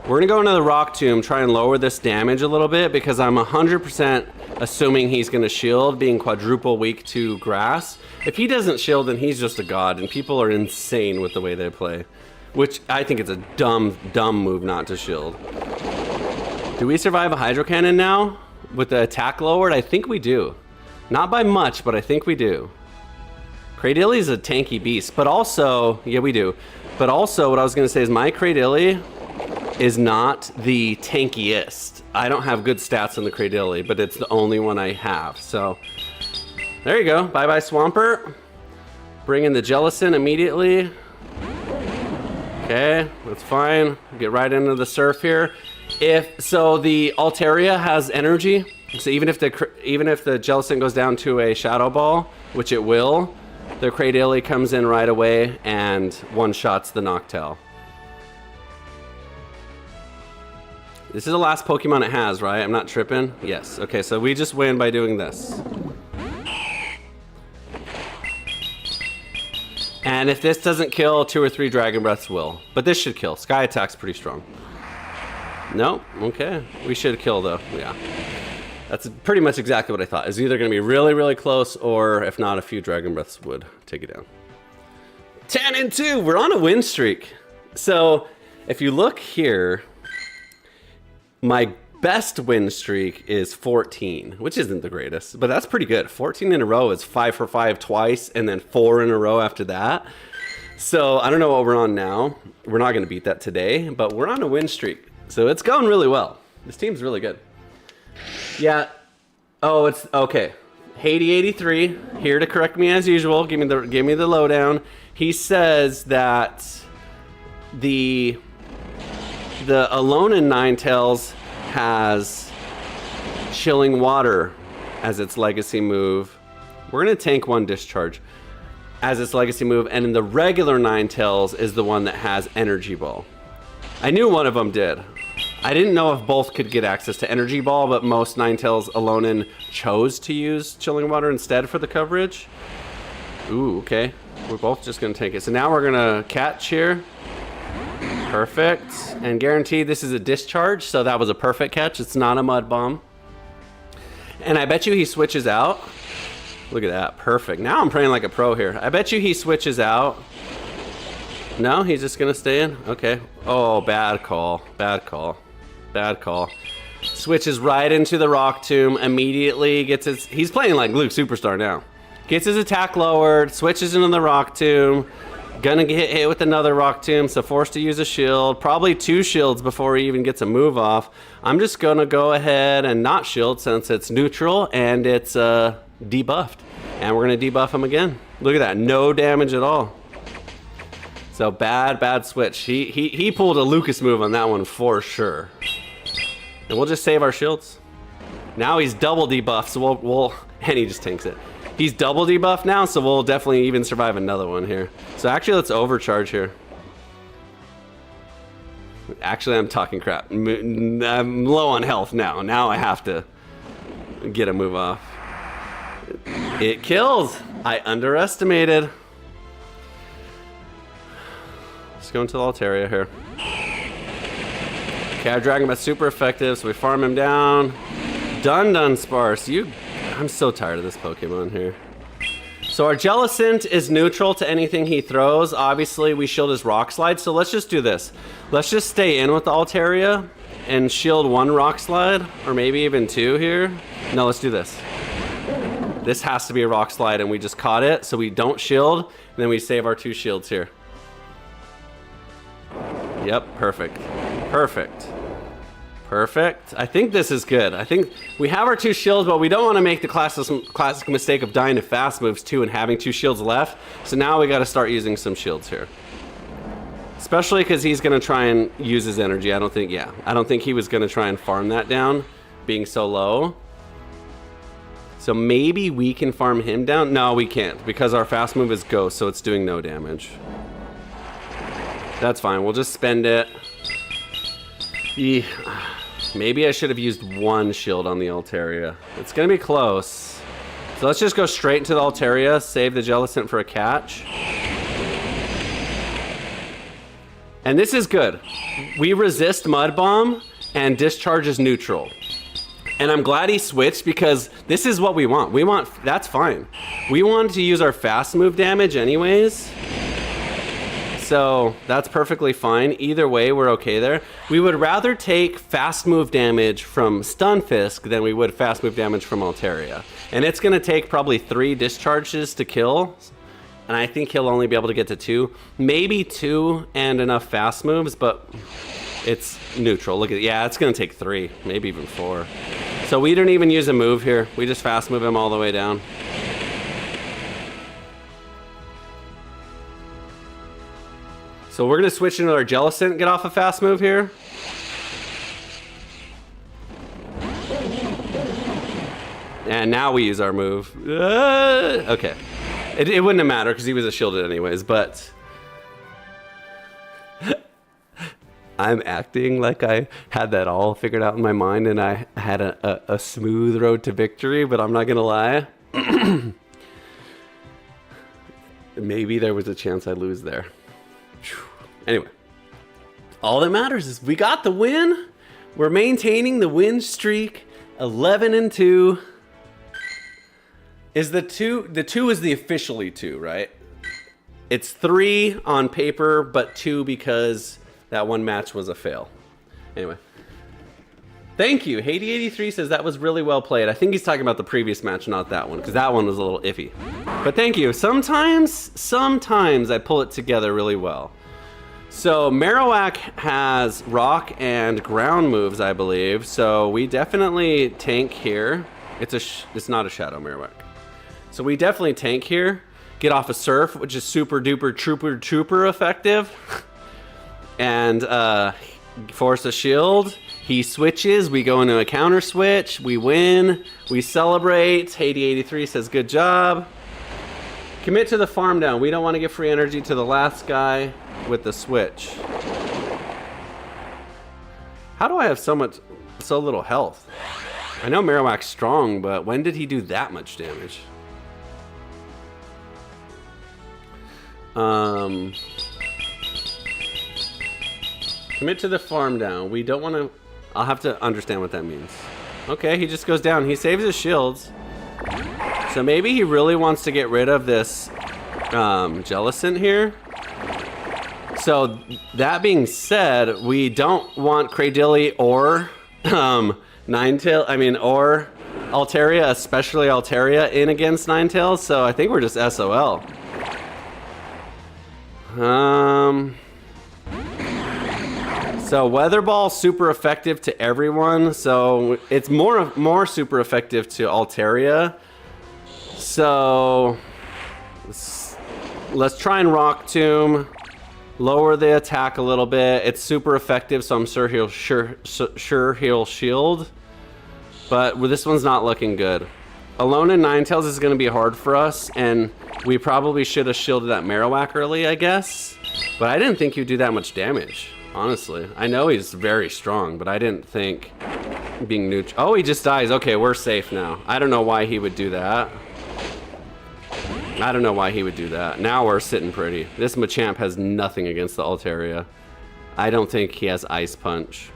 Speaker 2: We're gonna go into the Rock Tomb, try and lower this damage a little bit because I'm 100% assuming he's gonna shield, being quadruple weak to grass. If he doesn't shield, then he's just a god, and people are insane with the way they play. Which I think it's a dumb move not to shield. Do we survive a Hydro Cannon now with the attack lowered? I think we do. Not by much, but I think we do. Cradily is a tanky beast, but also, yeah, we do. But also, what I was gonna say is my Cradily is not the tankiest. I don't have good stats on the Cradily, but it's the only one I have. So, there you go. Bye-bye Swampert. Bring in the Jellicent immediately. Okay, that's fine. Get right into the surf here. So the Altaria has energy. So even if the Jellicent goes down to a Shadow Ball, which it will, the Cradily comes in right away and one-shots the Noctowl. This is the last Pokemon it has, right? I'm not tripping? Yes. Okay, so we just win by doing this. And if this doesn't kill, 2 or 3 Dragon Breaths will. But this should kill. Sky Attack's pretty strong. Nope. Okay. We should kill, though. Yeah. That's pretty much exactly what I thought. It's either going to be really, really close, or if not, a few Dragon Breaths would take it down. 10-2! We're on a win streak. So, if you look here, my best win streak is 14, which isn't the greatest, but that's pretty good. 14 in a row is 5 for 5 twice, and then 4 in a row after that. So I don't know what we're on now. We're not going to beat that today, but we're on a win streak. So it's going really well. This team's really good. Yeah. Oh, it's okay. Haiti83 here to correct me as usual. Give me the lowdown. He says that the Alolan Ninetales has Chilling Water as its legacy move. We're gonna tank one Discharge as its legacy move, and then the regular Ninetales is the one that has Energy Ball. I knew one of them did. I didn't know if both could get access to Energy Ball, but most Ninetales Alolan chose to use Chilling Water instead for the coverage. Ooh, okay. We're both just gonna take it. So now we're gonna catch here. Perfect. And guaranteed this is a Discharge, so that was a perfect catch. It's not a Mud Bomb. And I bet you he switches out. Look at that. Perfect. Now I'm playing like a pro here. I bet you he switches out. No, he's just going to stay in? Okay. Oh, bad call. Bad call. Bad call. Switches right into the Rock Tomb. Immediately gets his... He's playing like Luke Superstar now. Gets his attack lowered. Switches into the Rock Tomb. Gonna get hit with another Rock Tomb, so forced to use a shield. Probably 2 shields before he even gets a move off. I'm just gonna go ahead and not shield since it's neutral and it's debuffed. And we're gonna debuff him again. Look at that, no damage at all. So bad switch. He pulled a Lucas move on that one for sure. And we'll just save our shields. Now he's double debuffed, so and he just tanks it. He's double debuffed now, so we'll definitely even survive another one here. So actually, let's overcharge here. Actually, I'm talking crap. I'm low on health now. Now I have to get a move off. It kills. I underestimated. Let's go into the Altaria here. Okay, our Dragon Bat's super effective, so we farm him down. Dun Sparse. I'm so tired of this Pokemon here. So our Jellicent is neutral to anything he throws. Obviously, we shield his Rock Slide, so let's just do this. Let's just stay in with the Altaria and shield 1 Rock Slide, or maybe even 2 here. No, let's do this. This has to be a Rock Slide, and we just caught it, so we don't shield, and then we save our 2 shields here. Yep, perfect. Perfect. Perfect. I think this is good. I think we have our 2 shields, but we don't want to make the classic mistake of dying to fast moves too and having 2 shields left. So now we got to start using some shields here. Especially because he's going to try and use his energy. I don't think he was going to try and farm that down, being so low. So maybe we can farm him down. No, we can't, because our fast move is Ghost, so it's doing no damage. That's fine. We'll just spend it. Maybe I should have used 1 shield on the Altaria. It's going to be close. So let's just go straight into the Altaria, save the Jellicent for a catch. And this is good. We resist Mud Bomb and Discharge is neutral. And I'm glad he switched because this is what we want. That's fine. We wanted to use our fast move damage anyways. So that's perfectly fine. Either way, we're okay there. We would rather take fast move damage from Stunfisk than we would fast move damage from Altaria. And it's going to take probably 3 discharges to kill. And I think he'll only be able to get to 2. Maybe 2 and enough fast moves, but it's neutral. Look at, yeah, it's going to take 3, maybe even 4. So we didn't even use a move here. We just fast move him all the way down. So we're going to switch into our Jellicent, get off a fast move here. And now we use our move. Okay. It wouldn't have mattered because he was a shielded anyways, but... I'm acting like I had that all figured out in my mind and I had a smooth road to victory, but I'm not going to lie. Maybe there was a chance I'd lose there. Anyway, all that matters is we got the win. We're maintaining the win streak. 11-2. Is the 2 is the officially 2, right? It's 3 on paper, but 2 because that one match was a fail. Anyway. Thank you. Haiti83 says that was really well played. I think he's talking about the previous match, not that one, because that one was a little iffy. But thank you. Sometimes I pull it together really well. So Marowak has rock and ground moves, I believe. So we definitely tank here. It's not a Shadow Marowak. So we definitely tank here. Get off a Surf, which is super duper trooper effective. And force a shield. He switches. We go into a counter switch. We win. We celebrate. Haiti83 says good job. Commit to the farm down. We don't want to give free energy to the last guy with the switch. How do I have so little health? I know Marowak's strong, but when did he do that much damage? Commit to the farm down. We don't want to... I'll have to understand what that means. Okay, he just goes down. He saves his shields. So maybe he really wants to get rid of this Jellicent here. So that being said, we don't want Cradilly or Ninetales, or Altaria, especially Altaria, in against Ninetales. So I think we're just SOL. So Weather Ball super effective to everyone. So it's more super effective to Altaria. So let's try and Rock Tomb. Lower the attack a little bit. It's super effective, so I'm sure he'll shield. But this one's not looking good. Alone in Ninetales is going to be hard for us, and we probably should have shielded that Marowak early, I guess. But I didn't think you'd do that much damage. honestly. I know he's very strong, but I didn't think being neutral. Oh, he just dies. Okay, we're safe now. I don't know why he would do that. I don't know why he would do that. Now we're sitting pretty. This Machamp has nothing against the Altaria. I don't think he has Ice Punch.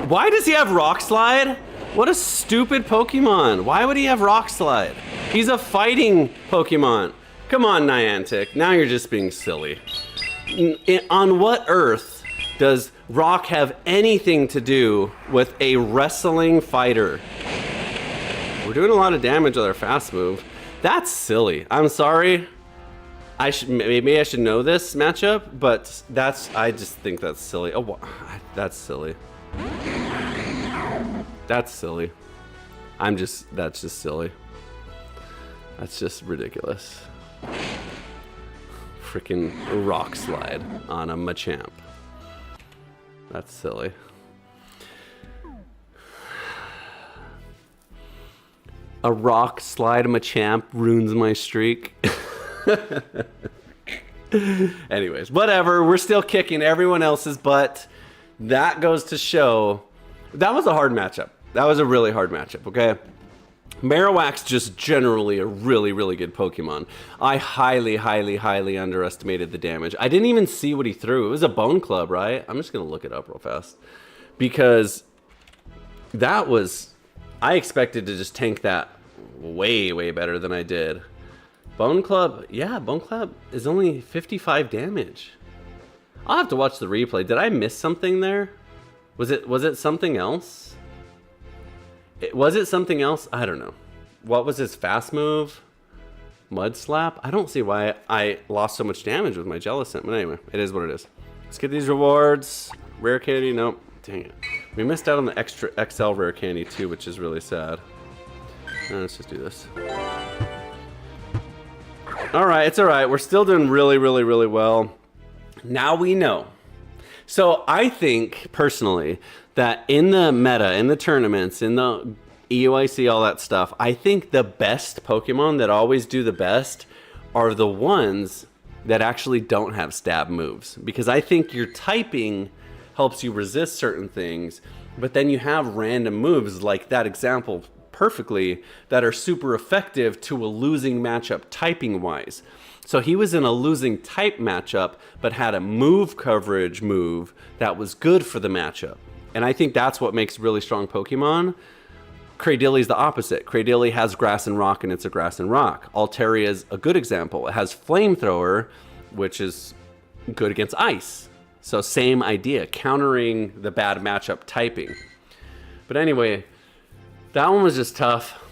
Speaker 2: Why does he have Rock Slide? What a stupid Pokemon. Why would he have Rock Slide? He's a fighting Pokemon. Come on, Niantic. Now you're just being silly. On what earth does Rock have anything to do with a wrestling fighter? We're doing a lot of damage with our fast move. That's silly. I'm sorry. Maybe I should know this matchup, but I just think that's silly. Oh, that's silly. That's silly. That's just silly. That's just ridiculous. Freaking Rock Slide on a Machamp. That's silly. A Rock Slide Machamp ruins my streak. Anyways, whatever. We're still kicking everyone else's butt. That goes to show that was a hard matchup. That was a really hard matchup, okay? Marowak's just generally a really, really good Pokemon. I highly, highly, highly underestimated the damage. I didn't even see what he threw. It was a Bone Club, right? I'm just going to look it up real fast. Because that was... I expected to just tank that way, way better than I did. Bone Club, yeah, Bone Club is only 55 damage. I'll have to watch the replay. Did I miss something there? Was it something else? Was it something else? I don't know. What was his fast move? Mud Slap? I don't see why I lost so much damage with my Jellicent. But anyway, it is what it is. Let's get these rewards. Rare candy, nope. Dang it. We missed out on the extra XL rare candy too, which is really sad. Let's just do this. Alright, it's alright. We're still doing really, really, really well. Now we know. So I think, personally, that in the meta, in the tournaments, in the EUIC, all that stuff, I think the best Pokemon that always do the best are the ones that actually don't have stab moves. Because I think your typing helps you resist certain things, but then you have random moves like that example perfectly that are super effective to a losing matchup typing wise. So he was in a losing type matchup, but had a move coverage move that was good for the matchup. And I think that's what makes really strong Pokemon. Cradilly's the opposite. Cradilly has Grass and Rock, and it's a Grass and Rock. Altaria is a good example. It has Flamethrower, which is good against Ice. So same idea, countering the bad matchup typing. But anyway, that one was just tough.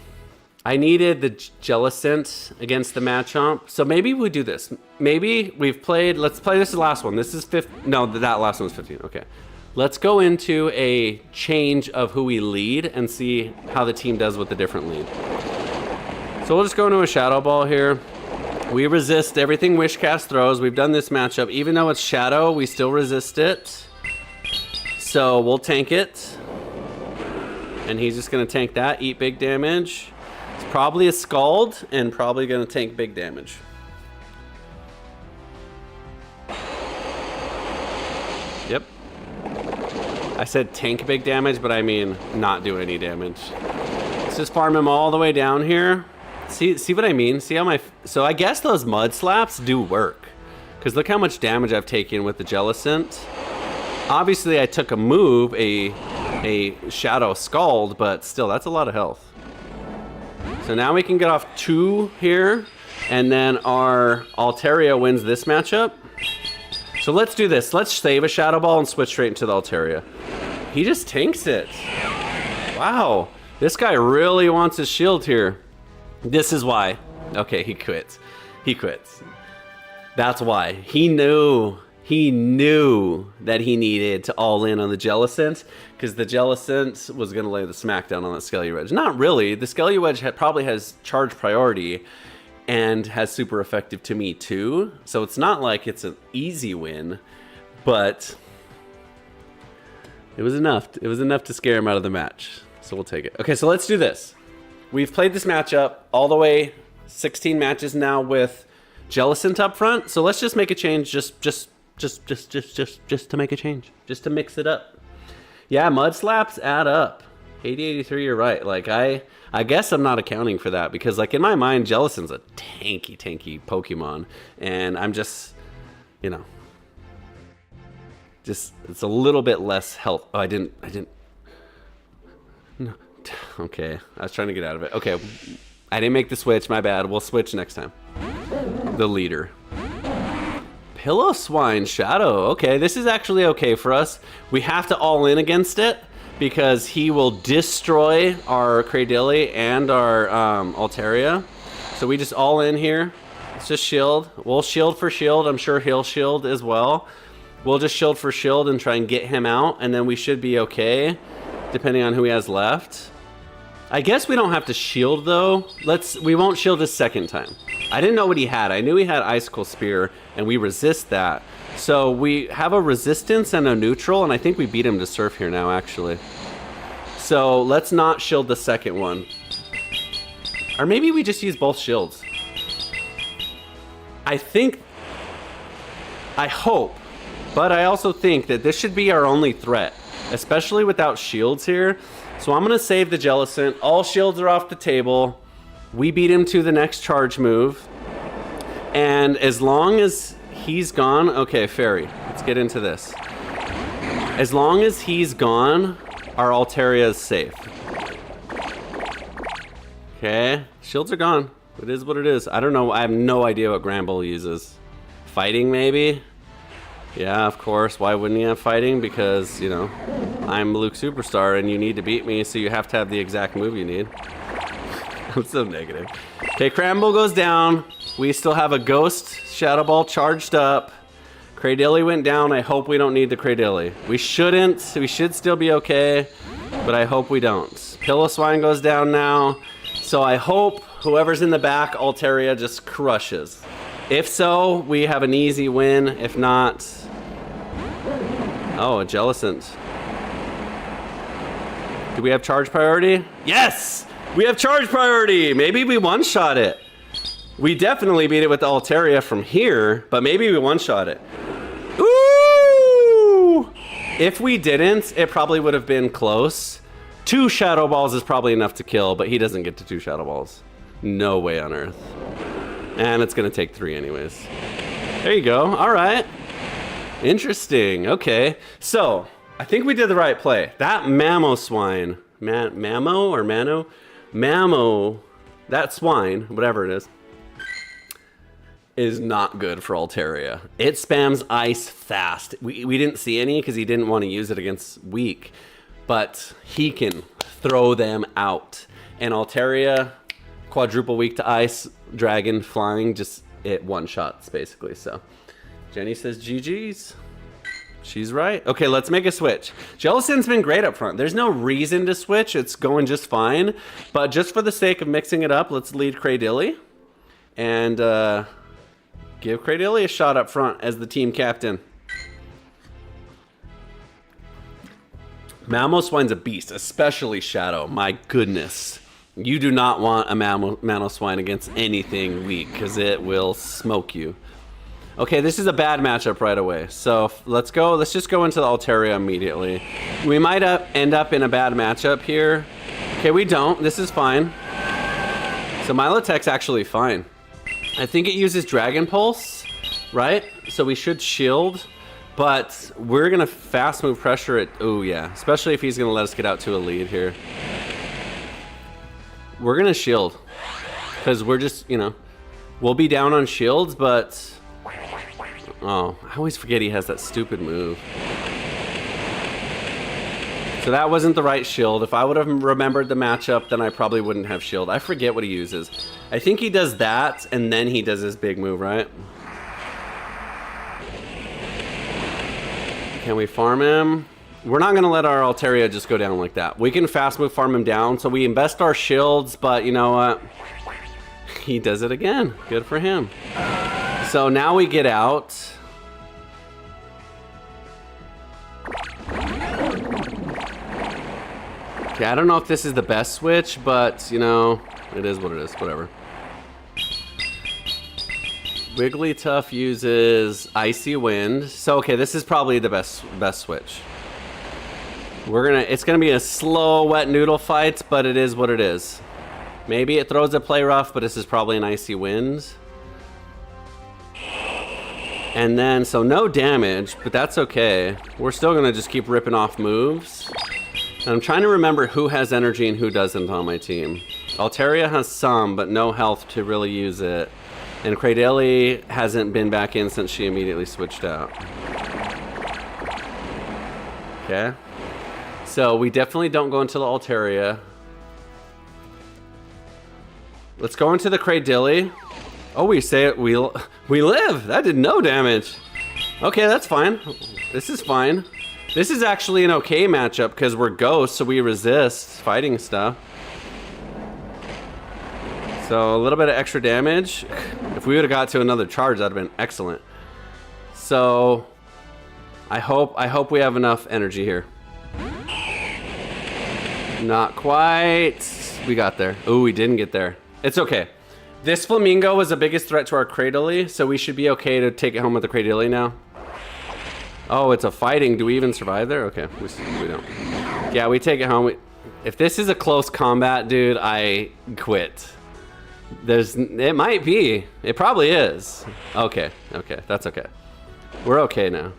Speaker 2: I needed the Jellicent against the Machamp. So maybe we do this. Maybe we've played, let's play this last one. This is 15, no, that last one was 15, okay. Let's go into a change of who we lead and see how the team does with the different lead. So we'll just go into a Shadow Ball here. We resist everything Wishcast throws. We've done this matchup. Even though it's Shadow, we still resist it. So we'll tank it. And he's just gonna tank that, eat big damage. It's probably a Scald and probably gonna tank big damage. Yep. I said tank big damage, but I mean not do any damage. Let's just farm him all the way down here. See what I mean? See how my... So I guess those Mud Slaps do work. Because look how much damage I've taken with the Jellicent. Obviously I took a move, a Shadow Scald, but still, that's a lot of health. So now we can get off 2 here, and then our Altaria wins this matchup. So let's do this. Let's save a Shadow Ball and switch straight into the Altaria. He just tanks it. Wow. This guy really wants his shield here. This is why. Okay, he quits. He quits. That's why. He knew that he needed to all in on the Jellicent, because the Jellicent was going to lay the smackdown on that Skellywedge. Not really. The Skellywedge probably has charge priority and has super effective to me too. So it's not like it's an easy win, but it was enough. It was enough to scare him out of the match. So we'll take it. Okay, so let's do this. We've played this matchup all the way 16 matches now with Jellicent up front. So let's just make a change just Just to make a change. Just to mix it up. Yeah, mud slaps add up. 80-83, you're right. Like, I guess I'm not accounting for that because, like, in my mind, Jellicent's a tanky Pokemon. And I'm just, you know, just, it's a little bit less health. Oh, I didn't. No. Okay, I was trying to get out of it. Okay, I didn't make the switch, my bad. We'll switch next time. The leader. Pillow Swine Shadow. Okay, this is actually okay for us. We have to all in against it because he will destroy our Cradily and our Altaria. So we just all in here. Let's just shield. We'll shield for shield. I'm sure he'll shield as well. We'll just shield for shield and try and get him out, and then we should be okay, depending on who he has left. I guess we don't have to shield though. We won't shield a second time. I didn't know what he had. I knew he had Icicle Spear, and we resist that. So we have a resistance and a neutral, and I think we beat him to Surf here now, actually. So let's not shield the second one. Or maybe we just use both shields. I hope, but I also think that this should be our only threat, especially without shields here. So I'm gonna save the Jellicent. All shields are off the table. We beat him to the next charge move. And as long as he's gone, okay, Fairy, let's get into this. As long as he's gone, our Altaria is safe. Okay, shields are gone. It is what it is. I don't know, I have no idea what Granbull uses. Fighting, maybe? Yeah, of course. Why wouldn't he have fighting? Because, you know, I'm Luke Superstar and you need to beat me, so you have to have the exact move you need. I'm so negative. Okay, Cramble goes down. We still have a Ghost Shadow Ball charged up. Cradily went down. I hope we don't need the Cradily. We shouldn't. We should still be okay, but I hope we don't. Pillow Swine goes down now. So I hope whoever's in the back, Altaria just crushes. If so, we have an easy win. If not... Oh, a Jellicent. Do we have charge priority? Yes! We have charge priority! Maybe we one-shot it. We definitely beat it with the Altaria from here, but maybe we one-shot it. Ooh! If we didn't, it probably would have been close. 2 Shadow Balls is probably enough to kill, but he doesn't get to 2 Shadow Balls. No way on earth. And it's gonna take 3 anyways. There you go, all right. Interesting, okay. So, I think we did the right play. That Mamoswine, Mamo or Mano? Mamo, that swine, whatever it is not good for Altaria. It spams ice fast. We didn't see any because he didn't want to use it against weak, but he can throw them out. And Altaria, quadruple weak to ice, dragon, flying, just it one-shots basically. So Jenny says GG's. She's right. Okay, let's make a switch. Jellicent's been great up front. There's no reason to switch. It's going just fine. But just for the sake of mixing it up, let's lead Cradily. And give Cradily a shot up front as the team captain. Mamoswine's a beast, especially Shadow. My goodness. You do not want a Mamoswine against anything weak, because it will smoke you. Okay, this is a bad matchup right away. So let's go. Let's just go into the Altaria immediately. We might end up in a bad matchup here. Okay, we don't. This is fine. So Milotic's actually fine. I think it uses Dragon Pulse, right? So we should shield, but we're going to fast move pressure it. Oh, yeah. Especially if he's going to let us get out to a lead here. We're going to shield because we're just, you know, we'll be down on shields, but... Oh, I always forget he has that stupid move. So that wasn't the right shield. If I would have remembered the matchup, then I probably wouldn't have shield. I forget what he uses. I think he does that, and then he does his big move, right? Can we farm him? We're not going to let our Altaria just go down like that. We can fast move farm him down, so we invest our shields, but you know what? He does it again. Good for him. So now we get out. Okay, I don't know if this is the best switch, but you know, it is what it is, whatever. Wigglytuff uses Icy Wind. So okay, this is probably the best switch. It's gonna be a slow wet noodle fight, but it is what it is. Maybe it throws a play rough, but this is probably an Icy Wind. And then, so no damage, but that's okay. We're still gonna just keep ripping off moves. And I'm trying to remember who has energy and who doesn't on my team. Altaria has some, but no health to really use it. And Cradily hasn't been back in since she immediately switched out. Okay. So we definitely don't go into the Altaria. Let's go into the Cradily. Oh, we say it. We live. That did no damage. Okay, that's fine. This is fine. This is actually an okay matchup because we're ghosts, so we resist fighting stuff. So a little bit of extra damage. If we would have got to another charge, that'd have been excellent. So I hope we have enough energy here. Not quite. We got there. Oh, we didn't get there. It's okay. This Flamingo was the biggest threat to our Cradily, so we should be okay to take it home with the Cradily now. Oh, it's a fighting. Do we even survive there? Okay, we don't. Yeah, we take it home. If this is a close combat, dude, I quit. It might be. It probably is. Okay, that's okay. We're okay now.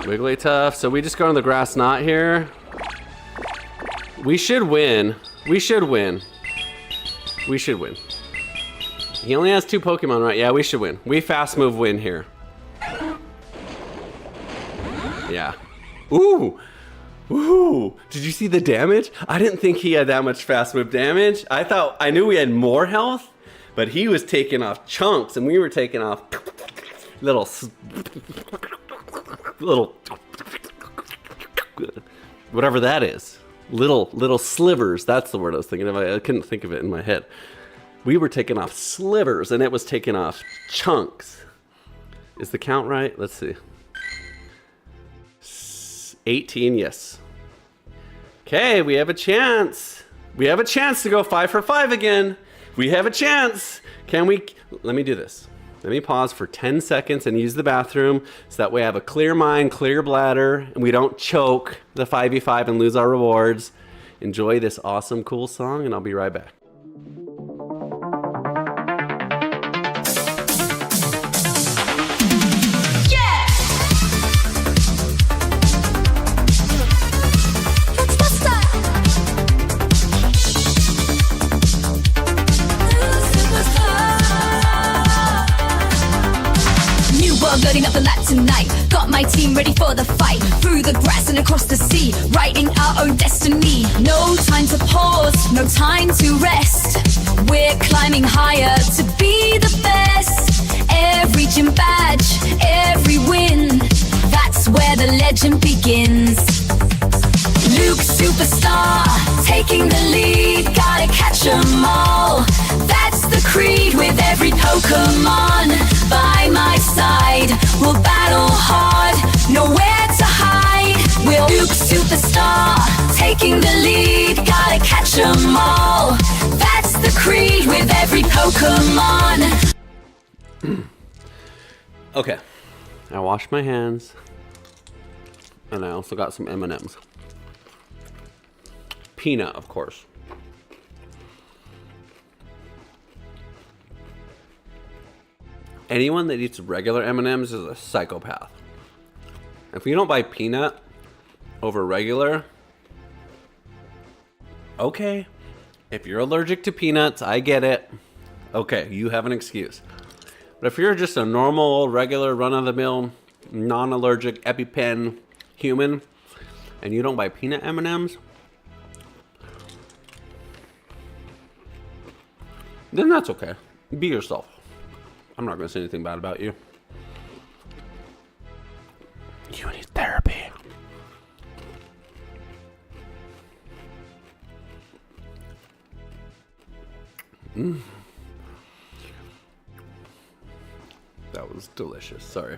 Speaker 2: Wigglytuff. So we just go to the grass knot here. We should win. We should win. We should win. He only has 2 Pokemon, right? Yeah, we should win. We fast move win here. Yeah. Ooh. Ooh. Did you see the damage? I didn't think he had that much fast move damage. I knew we had more health, but he was taking off chunks and we were taking off little whatever that is. Little slivers. That's the word I was thinking of. I couldn't think of it in my head. We were taking off slivers and it was taking off chunks. Is the count right? Let's see. 18, yes. Okay, we have a chance. We have a chance to go 5 for 5 again. We have a chance. Can we? Let me do this. Let me pause for 10 seconds and use the bathroom so that way I have a clear mind, clear bladder, and we don't choke the 5v5 and lose our rewards. Enjoy this awesome, cool song, and I'll be right back.
Speaker 1: Loading up the lap tonight, got my team ready for the fight. Through the grass and across the sea, writing our own destiny. No time to pause, no time to rest. We're climbing higher to be the best. Every gym badge, every win, that's where the legend begins. Luke Superstar, taking the lead, gotta catch 'em all. That's the creed with every Pokemon by my side. We'll battle hard, nowhere to hide. We're Luke Superstar, taking the lead, gotta catch 'em all. That's the creed with every Pokemon.
Speaker 2: Okay, I washed my hands, and I also got some M&Ms. Peanut, of course. Anyone that eats regular M&Ms is a psychopath. If you don't buy peanut over regular, okay. If you're allergic to peanuts, I get it. Okay, you have an excuse. But if you're just a normal, regular, run-of-the-mill, non-allergic, EpiPen human, and you don't buy peanut M&Ms, then that's okay. Be yourself. I'm not going to say anything bad about you. You need therapy. That was delicious. Sorry.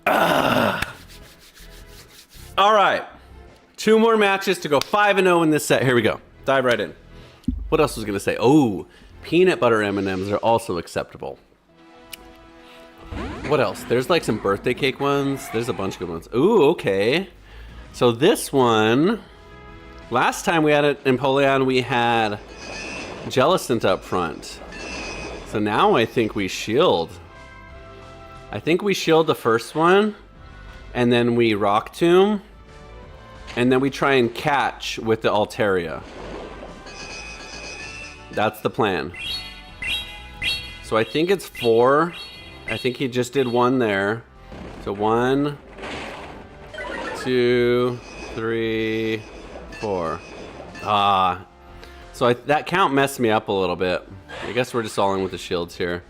Speaker 2: All right. 2 more matches to go 5-0 in this set. Here we go. Dive right in. What else was I gonna say? Oh, peanut butter M&Ms are also acceptable. What else? There's like some birthday cake ones. There's a bunch of good ones. Ooh, okay. So this one, last time we had it in Empoleon, we had Jellicent up front. So now I think we shield. I think we shield the first one, and then we Rock Tomb, and then we try and catch with the Altaria. That's the plan. So I think it's 4. I think he just did 1 there. So 1, 2, 3, 4. Ah. So that count messed me up a little bit. I guess we're just all in with the shields here.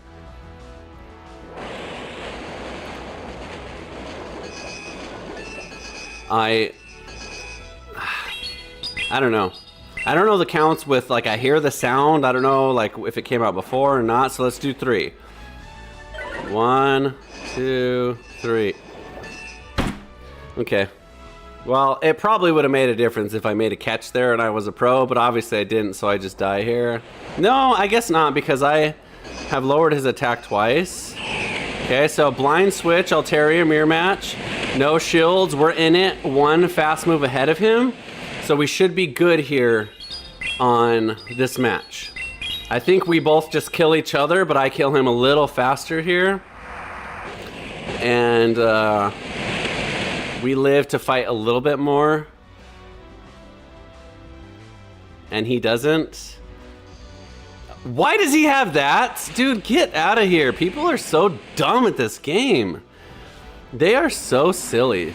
Speaker 2: I don't know. I don't know the counts with, like, I hear the sound. I don't know, like, if it came out before or not. So let's do 3. 1, 2, 3. Okay. Well, it probably would have made a difference if I made a catch there and I was a pro, but obviously I didn't, so I just die here. No, I guess not, because I have lowered his attack twice. Okay, so blind switch, Altaria mirror match. No shields, we're in it. 1 fast move ahead of him. So we should be good here on this match. I think we both just kill each other, but I kill him a little faster here. And we live to fight a little bit more. And he doesn't. Why does he have that? Dude, get out of here. People are so dumb at this game. They are so silly.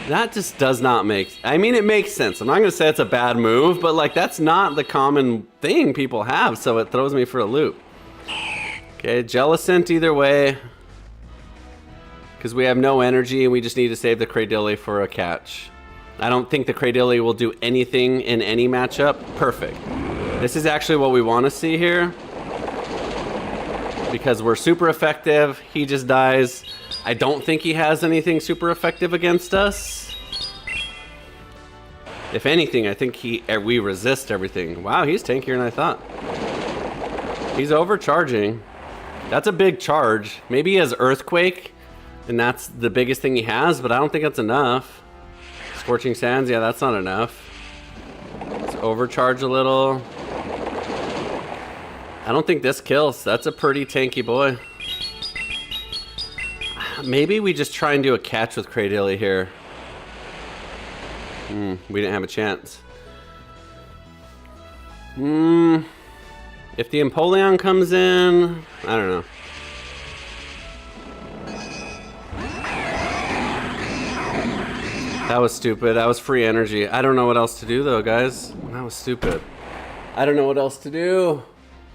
Speaker 2: That just does not make... I mean, it makes sense. I'm not going to say it's a bad move, but, like, that's not the common thing people have, so it throws me for a loop. Okay, Jellicent either way. Because we have no energy, and we just need to save the Cradilly for a catch. I don't think the Cradilly will do anything in any matchup. Perfect. This is actually what we want to see here. Because we're super effective. He just dies. I don't think he has anything super effective against us. If anything, I think we resist everything. Wow, he's tankier than I thought. He's overcharging. That's a big charge. Maybe he has Earthquake, and that's the biggest thing he has, but I don't think that's enough. Scorching Sands, yeah, that's not enough. Let's overcharge a little. I don't think this kills. That's a pretty tanky boy. Maybe we just try and do a catch with Cradilly here. We didn't have a chance. If the Empoleon comes in, I don't know. That was stupid. That was free energy. I don't know what else to do though, guys. That was stupid. I don't know what else to do.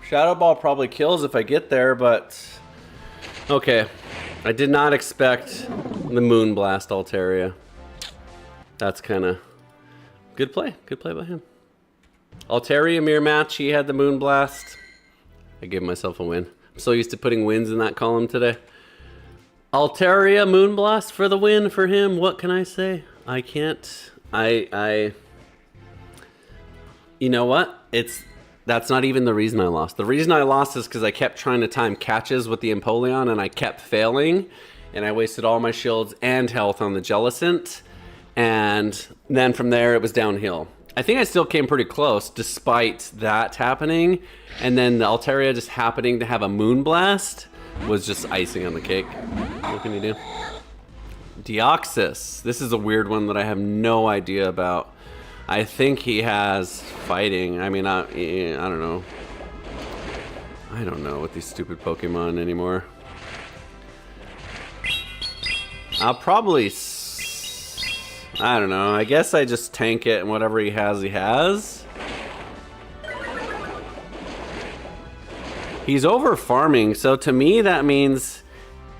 Speaker 2: Shadow Ball probably kills if I get there, but... Okay. I did not expect the Moonblast Altaria. That's kind of... Good play. Good play by him. Altaria mirror match. He had the Moonblast. I gave myself a win. I'm so used to putting wins in that column today. Altaria Moonblast for the win for him. What can I say? I can't... You know what? That's not even the reason I lost. The reason I lost is because I kept trying to time catches with the Empoleon and I kept failing. And I wasted all my shields and health on the Jellicent. And then from there, it was downhill. I think I still came pretty close despite that happening. And then the Altaria just happening to have a Moonblast was just icing on the cake. What can you do? Deoxys. This is a weird one that I have no idea about. I think he has fighting. I mean, I don't know. I don't know with these stupid Pokemon anymore. I'll probably... I don't know. I guess I just tank it and whatever he has, he has. He's over farming, so to me that means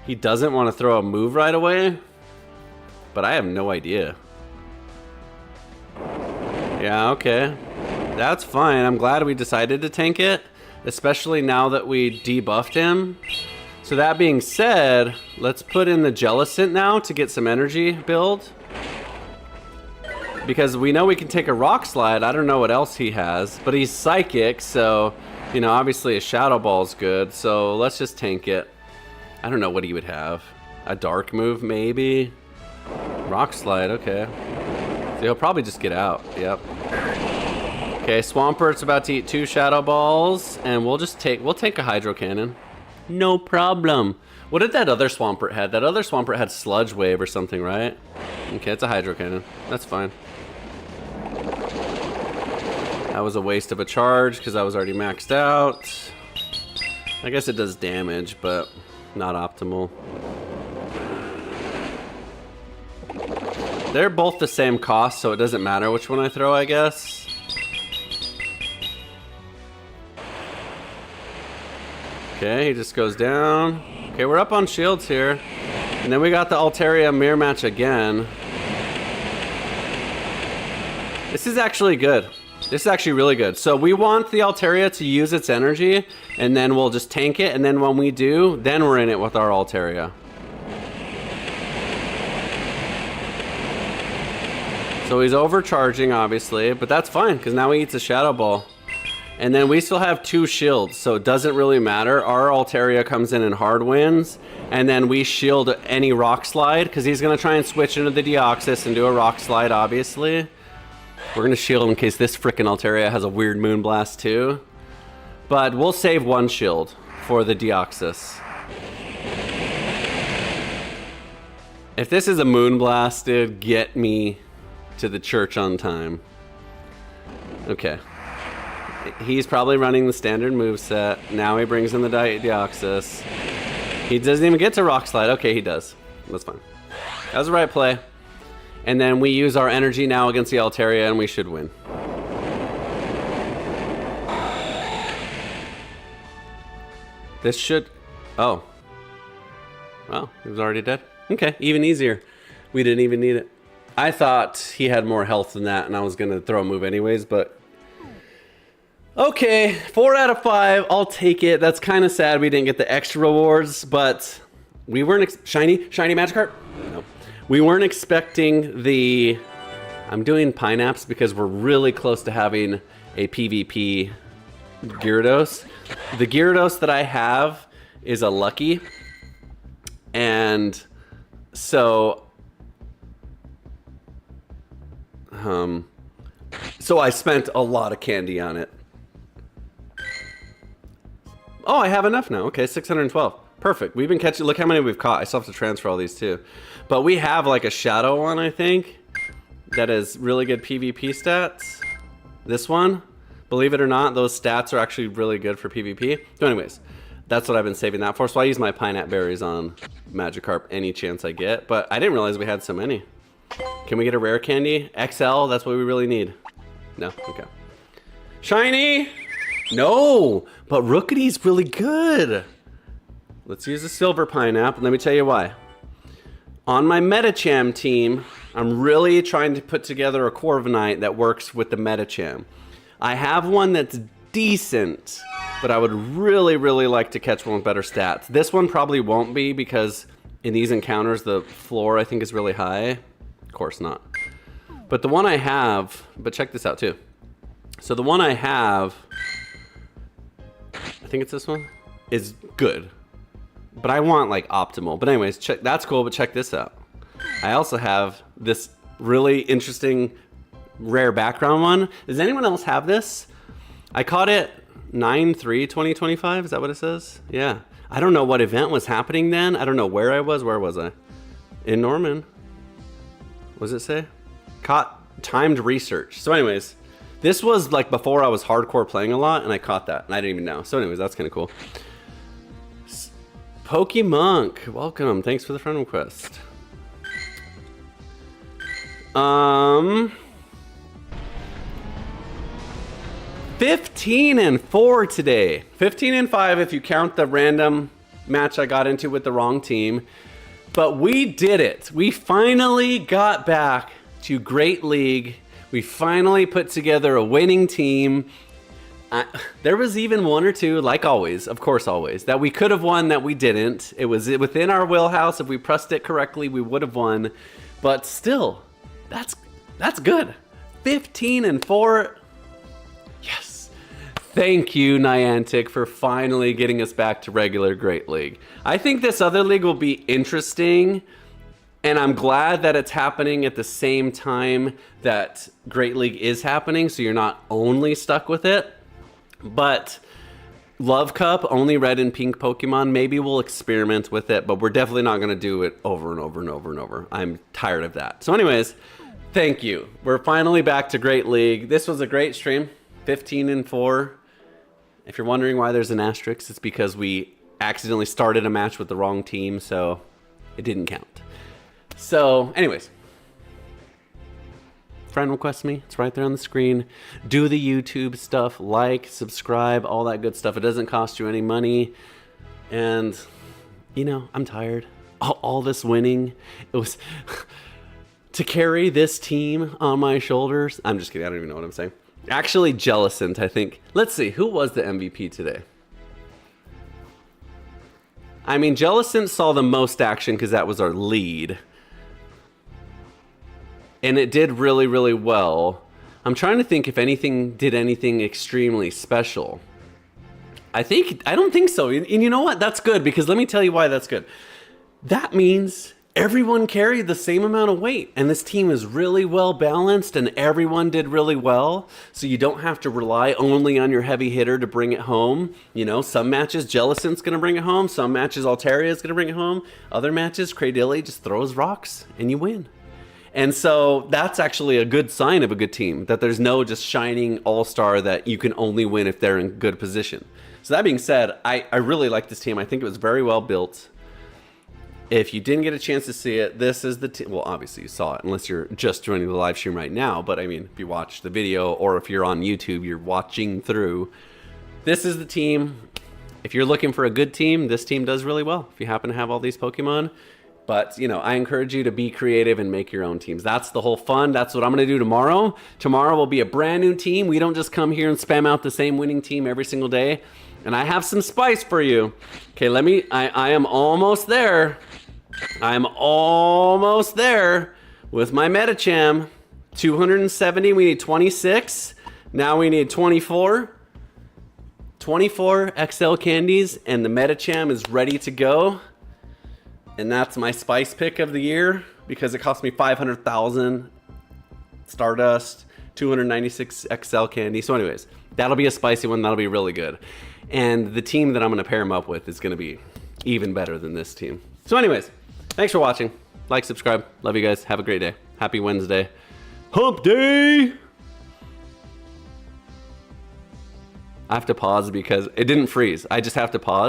Speaker 2: he doesn't want to throw a move right away. But I have no idea. Yeah, okay. That's fine. I'm glad we decided to tank it, especially now that we debuffed him. So that being said, let's put in the Jellicent now to get some energy build. Because we know we can take a rock slide. I don't know what else he has, but he's psychic, so, you know, obviously a shadow ball's good. So let's just tank it. I don't know what he would have. A dark move, maybe? Rock slide, okay. So he'll probably just get out, yep. Okay, Swampert's about to eat 2 shadow balls, and we'll take a hydro cannon. No problem. What did that other Swampert had? That other Swampert had Sludge Wave or something, right? Okay, it's a hydro cannon. That's fine. That was a waste of a charge because I was already maxed out. I guess it does damage, but not optimal. They're both the same cost, so it doesn't matter which one I throw, I guess. Okay, he just goes down. Okay, we're up on shields here. And then we got the Altaria mirror match again. This is actually good. This is actually really good. So we want the Altaria to use its energy, and then we'll just tank it, and then when we do, then we're in it with our Altaria. So he's overcharging, obviously, but that's fine, because now he eats a Shadow Ball. And then we still have 2 shields, so it doesn't really matter. Our Altaria comes in and hard wins, and then we shield any Rock Slide, because he's going to try and switch into the Deoxys and do a Rock Slide, obviously. We're going to shield in case this frickin' Altaria has a weird Moonblast too. But we'll save 1 shield for the Deoxys. If this is a Moonblast, dude, get me to the church on time. Okay. He's probably running the standard moveset. Now he brings in the Deoxys. He doesn't even get to Rock Slide. Okay, he does. That's fine. That was the right play. And then we use our energy now against the Altaria, and we should win. This should... Oh. Well, he was already dead. Okay, even easier. We didn't even need it. I thought he had more health than that, and I was going to throw a move anyways, but... Okay, 4 out of 5. I'll take it. That's kind of sad we didn't get the extra rewards, but we weren't... Shiny Magikarp? No. We weren't expecting the... I'm doing Pineapps because we're really close to having a PvP Gyarados. The Gyarados that I have is a Lucky. And so... So I spent a lot of candy on it. Oh, I have enough now. Okay, 612. Perfect. We've been catching... Look how many we've caught. I still have to transfer all these too. But we have like a shadow one, I think, that is really good PvP stats. This one, believe it or not, those stats are actually really good for PvP. So anyways, that's what I've been saving that for. So I use my Pineapple Berries on Magikarp any chance I get. But I didn't realize we had so many. Can we get a rare candy? XL, that's what we really need. No? Okay. Shiny! No! But Rookedy's really good. Let's use the Silver Pineapple. Let me tell you why. On my Metacham team, I'm really trying to put together a Corviknight that works with the Metacham. I have one that's decent, but I would really, really like to catch one with better stats. This one probably won't be because in these encounters, the floor I think is really high. Of course not. But the one I have, but check this out too. So the one I have, I think it's this one, is good. But I want like optimal. But anyways, check, that's cool, but check this out. I also have this really interesting rare background one. Does anyone else have this? I caught it 9/3/2025. Is that what it says? Yeah. I don't know what event was happening then. I don't know where I was. Where was I? In Norman. What does it say? Caught timed research. So anyways, this was like before I was hardcore playing a lot, and I caught that, and I didn't even know. So anyways, that's kind of cool. Pokemonk, welcome. Thanks for the friend request. 15-4 today. 15-5 if you count the random match I got into with the wrong team. But we did it. We finally got back to Great League. We finally put together a winning team. There was even one or two, like always, of course always, that we could have won that we didn't. It was within our wheelhouse. If we pressed it correctly, we would have won. But still, That's good. 15-4. Yes. Thank you, Niantic, for finally getting us back to regular Great League. I think this other league will be interesting, and I'm glad that it's happening at the same time that Great League is happening, so you're not only stuck with it. But Love Cup, only red and pink Pokemon, maybe we'll experiment with it, but we're definitely not going to do it over and over and over and over. I'm tired of that. So anyways, thank you. We're finally back to Great League. This was a great stream, 15-4. If you're wondering why there's an asterisk, it's because we accidentally started a match with the wrong team, so it didn't count. So anyways, friend request me, it's right there on the screen. Do the YouTube stuff, like, subscribe, all that good stuff. It doesn't cost you any money. And you know, I'm tired. All this winning, it was to carry this team on my shoulders. I'm just kidding, I don't even know what I'm saying. Actually, Jellicent, I think. Let's see, who was the MVP today? I mean, Jellicent saw the most action because that was our lead. And it did really, really well. I'm trying to think if anything did anything extremely special. I don't think so. And you know what? That's good, because let me tell you why that's good. That means everyone carried the same amount of weight, and this team is really well balanced, and everyone did really well. So you don't have to rely only on your heavy hitter to bring it home. You know, some matches Jellicent's gonna bring it home, some matches Altaria's gonna bring it home, other matches Cradilly just throws rocks and you win. And so that's actually a good sign of a good team, that there's no just shining all-star that you can only win if they're in good position. So that being said, I really like this team. I think it was very well built. If you didn't get a chance to see it, this is the team. Well, obviously you saw it, unless you're just joining the live stream right now. But I mean, if you watch the video, or if you're on YouTube, you're watching through. This is the team. If you're looking for a good team, this team does really well. If you happen to have all these Pokemon. But, you know, I encourage you to be creative and make your own teams. That's the whole fun. That's what I'm going to do tomorrow. Tomorrow will be a brand new team. We don't just come here and spam out the same winning team every single day. And I have some spice for you. Okay, I am almost there. I'm almost there with my Medicham. 270, we need 26. Now we need 24. 24 XL candies, and the Medicham is ready to go. And that's my spice pick of the year, because it cost me 500,000 Stardust, 296 XL candy. So anyways, that'll be a spicy one. That'll be really good. And the team that I'm going to pair him up with is going to be even better than this team. So anyways, thanks for watching. Like, subscribe. Love you guys. Have a great day. Happy Wednesday. Hump day! I have to pause because it didn't freeze. I just have to pause.